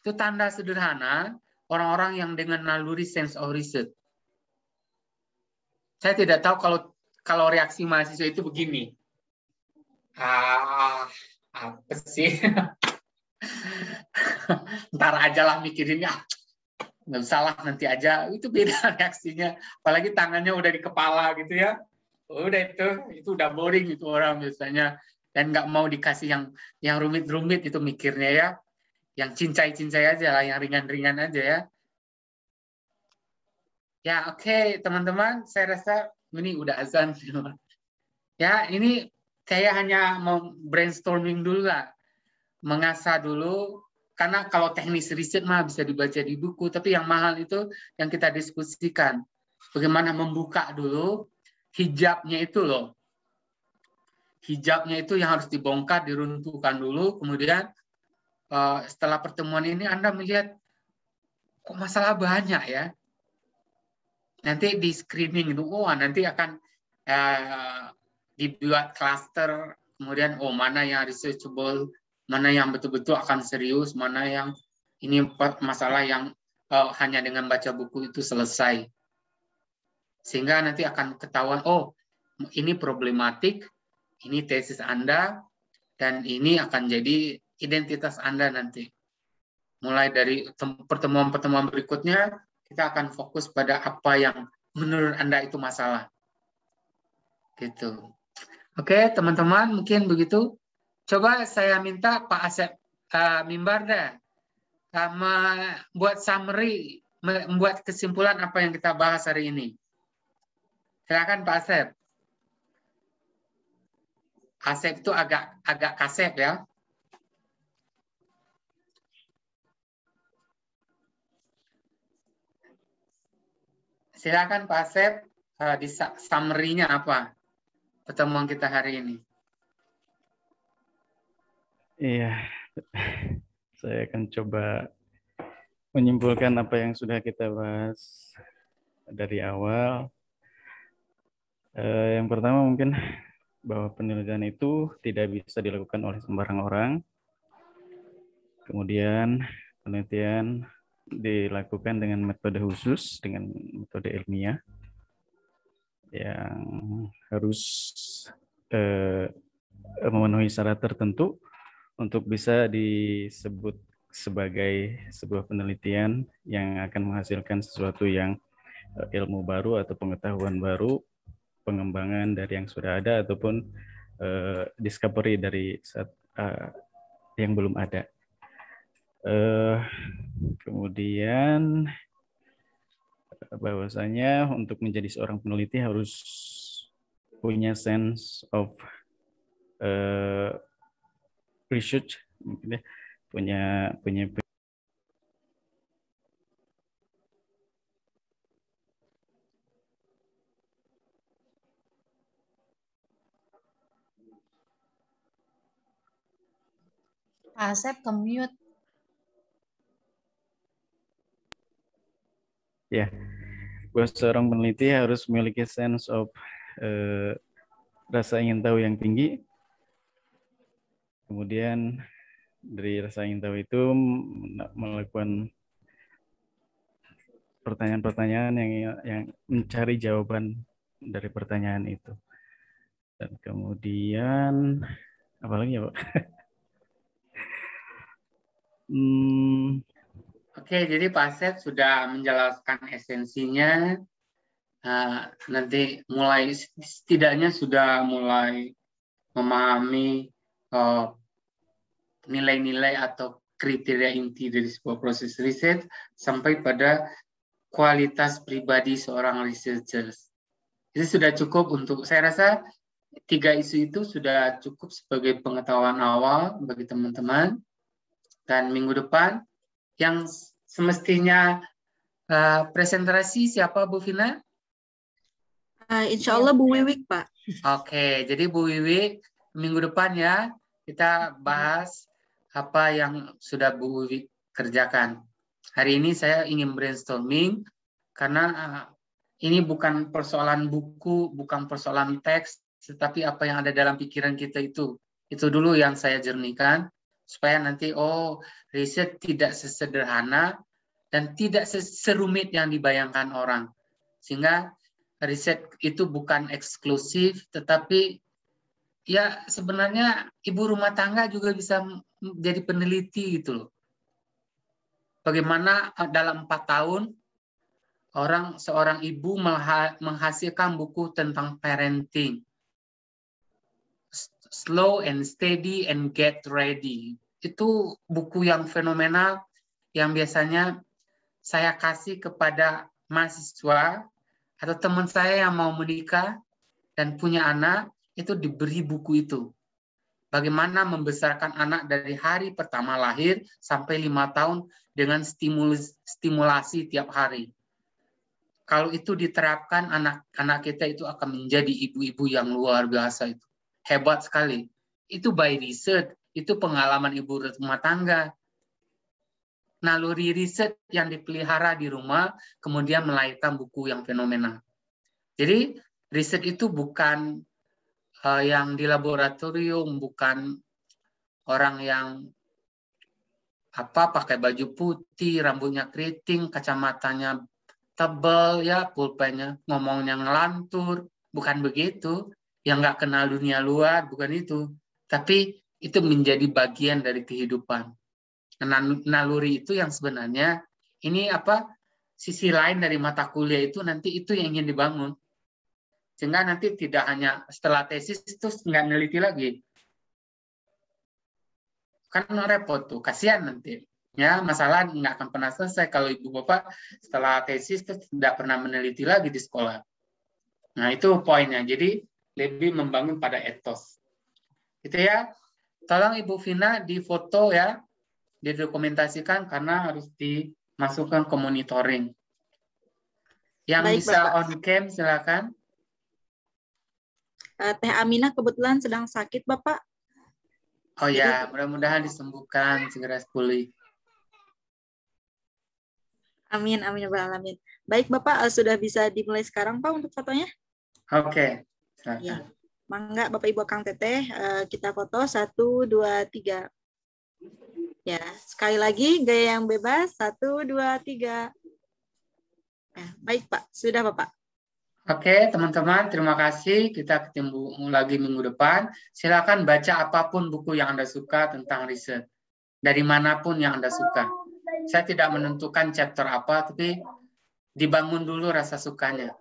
Itu tanda sederhana orang-orang yang dengan naluri sense of research. Saya tidak tahu kalau reaksi mahasiswa itu begini. Apa sih? Ntar aja lah mikirinnya. Nggak usah lah, nanti aja. Itu beda reaksinya. Apalagi tangannya udah di kepala gitu ya. Udah itu udah boring itu orang biasanya. Dan nggak mau dikasih yang rumit-rumit itu mikirnya ya. Yang cincai-cincai aja lah, yang ringan-ringan aja ya. Ya oke, teman-teman, saya rasa ini udah azan. Ya, ini saya hanya mau brainstorming dulu lah. Mengasah dulu, karena kalau teknis riset mah bisa dibaca di buku, tapi yang mahal itu yang kita diskusikan. Bagaimana membuka dulu hijabnya itu loh. Hijabnya itu yang harus dibongkar, diruntuhkan dulu, kemudian setelah pertemuan ini Anda melihat kok masalah banyak ya. Nanti di screening itu, nanti akan dibuat klaster, kemudian mana yang researchable, mana yang betul-betul akan serius, mana yang ini masalah yang hanya dengan baca buku itu selesai. Sehingga nanti akan ketahuan, ini problematik, ini tesis Anda, dan ini akan jadi identitas Anda nanti. Mulai dari pertemuan-pertemuan berikutnya, kita akan fokus pada apa yang menurut Anda itu masalah. Gitu. Oke, teman-teman, mungkin begitu. Coba saya minta Pak Asep Mimbarda membuat summary, membuat kesimpulan apa yang kita bahas hari ini. Silakan Pak Asep. Asep itu agak kasep ya. Silakan Pak Asep, di summary-nya apa pertemuan kita hari ini? Iya, saya akan coba menyimpulkan apa yang sudah kita bahas dari awal. Yang pertama mungkin bahwa penelitian itu tidak bisa dilakukan oleh sembarang orang. Kemudian penelitian dilakukan dengan metode khusus, dengan metode ilmiah yang harus memenuhi syarat tertentu untuk bisa disebut sebagai sebuah penelitian yang akan menghasilkan sesuatu yang ilmu baru atau pengetahuan baru, pengembangan dari yang sudah ada ataupun discovery dari yang belum ada. Kemudian bahwasanya untuk menjadi seorang peneliti harus punya sense of research, punya Pak Asep ke-mute. Ya, bahwa seorang peneliti harus memiliki sense of rasa ingin tahu yang tinggi. Kemudian dari rasa ingin tahu itu melakukan pertanyaan-pertanyaan yang mencari jawaban dari pertanyaan itu. Dan kemudian apa lagi ya, Pak? Oke, jadi Pak Asep sudah menjelaskan esensinya. Nanti mulai setidaknya sudah mulai memahami nilai-nilai atau kriteria inti dari sebuah proses riset sampai pada kualitas pribadi seorang researchers. Itu sudah cukup untuk, saya rasa 3 isu itu sudah cukup sebagai pengetahuan awal bagi teman-teman. Dan minggu depan yang semestinya presentasi siapa Bu Vina? Insya Allah Bu Wiwik, Pak. Oke, jadi Bu Wiwik minggu depan ya kita bahas apa yang sudah Bu Wiwik kerjakan. Hari ini saya ingin brainstorming karena ini bukan persoalan buku, bukan persoalan teks, tetapi apa yang ada dalam pikiran kita itu. Itu dulu yang saya jernihkan supaya nanti riset tidak sesederhana dan tidak serumit yang dibayangkan orang. Sehingga riset itu bukan eksklusif, tetapi ya sebenarnya ibu rumah tangga juga bisa jadi peneliti gitu loh. Bagaimana dalam 4 tahun seorang ibu menghasilkan buku tentang parenting. Slow and Steady and Get Ready. Itu buku yang fenomenal yang biasanya saya kasih kepada mahasiswa atau teman saya yang mau menikah dan punya anak, itu diberi buku itu. Bagaimana membesarkan anak dari hari pertama lahir sampai 5 tahun dengan stimulasi tiap hari. Kalau itu diterapkan, anak-anak kita itu akan menjadi ibu-ibu yang luar biasa itu. Hebat sekali. Itu by research, itu pengalaman ibu rumah tangga. Naluri riset yang dipelihara di rumah, kemudian melahirkan buku yang fenomenal. Jadi riset itu bukan yang di laboratorium, bukan orang yang pakai baju putih, rambutnya keriting, kacamatanya tebal, ya pulpennya ngomongnya ngelantur, bukan begitu. Yang nggak kenal dunia luar, bukan itu. Tapi itu menjadi bagian dari kehidupan. Naluri itu yang sebenarnya ini sisi lain dari mata kuliah itu nanti itu yang ingin dibangun. Sehingga nanti tidak hanya setelah tesis itu nggak neliti lagi. Kan repot tuh, kasihan nanti. Ya, masalah nggak akan pernah selesai kalau ibu bapak setelah tesis itu tidak pernah meneliti lagi di sekolah. Nah, itu poinnya. Jadi lebih membangun pada etos. Itu ya. Tolong Ibu Vina difoto ya, didokumentasikan karena harus dimasukkan ke monitoring. Yang Baik, bisa Bapak. on cam silakan. Teh Aminah kebetulan sedang sakit, Bapak. Oh ya, mudah-mudahan disembuhkan, segera pulih. Amin, amin ya Rabbal alamin. Baik, Bapak, sudah bisa dimulai sekarang, Pak, untuk fotonya? Oke, silakan. Ya. Mangga, Bapak Ibu Kang Teteh, kita foto 1, 2, 3. Ya, sekali lagi gaya yang bebas 1, 2, 3. Ya, baik, Pak. Sudah, Bapak. Oke, teman-teman, terima kasih. Kita ketemu lagi minggu depan. Silakan baca apapun buku yang Anda suka tentang riset. Dari manapun yang Anda suka. Saya tidak menentukan chapter apa, tapi dibangun dulu rasa sukanya.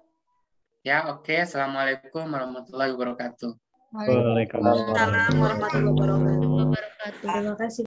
Ya, oke. Assalamualaikum warahmatullahi wabarakatuh. Waalaikumsalam warahmatullahi wabarakatuh. Terima kasih.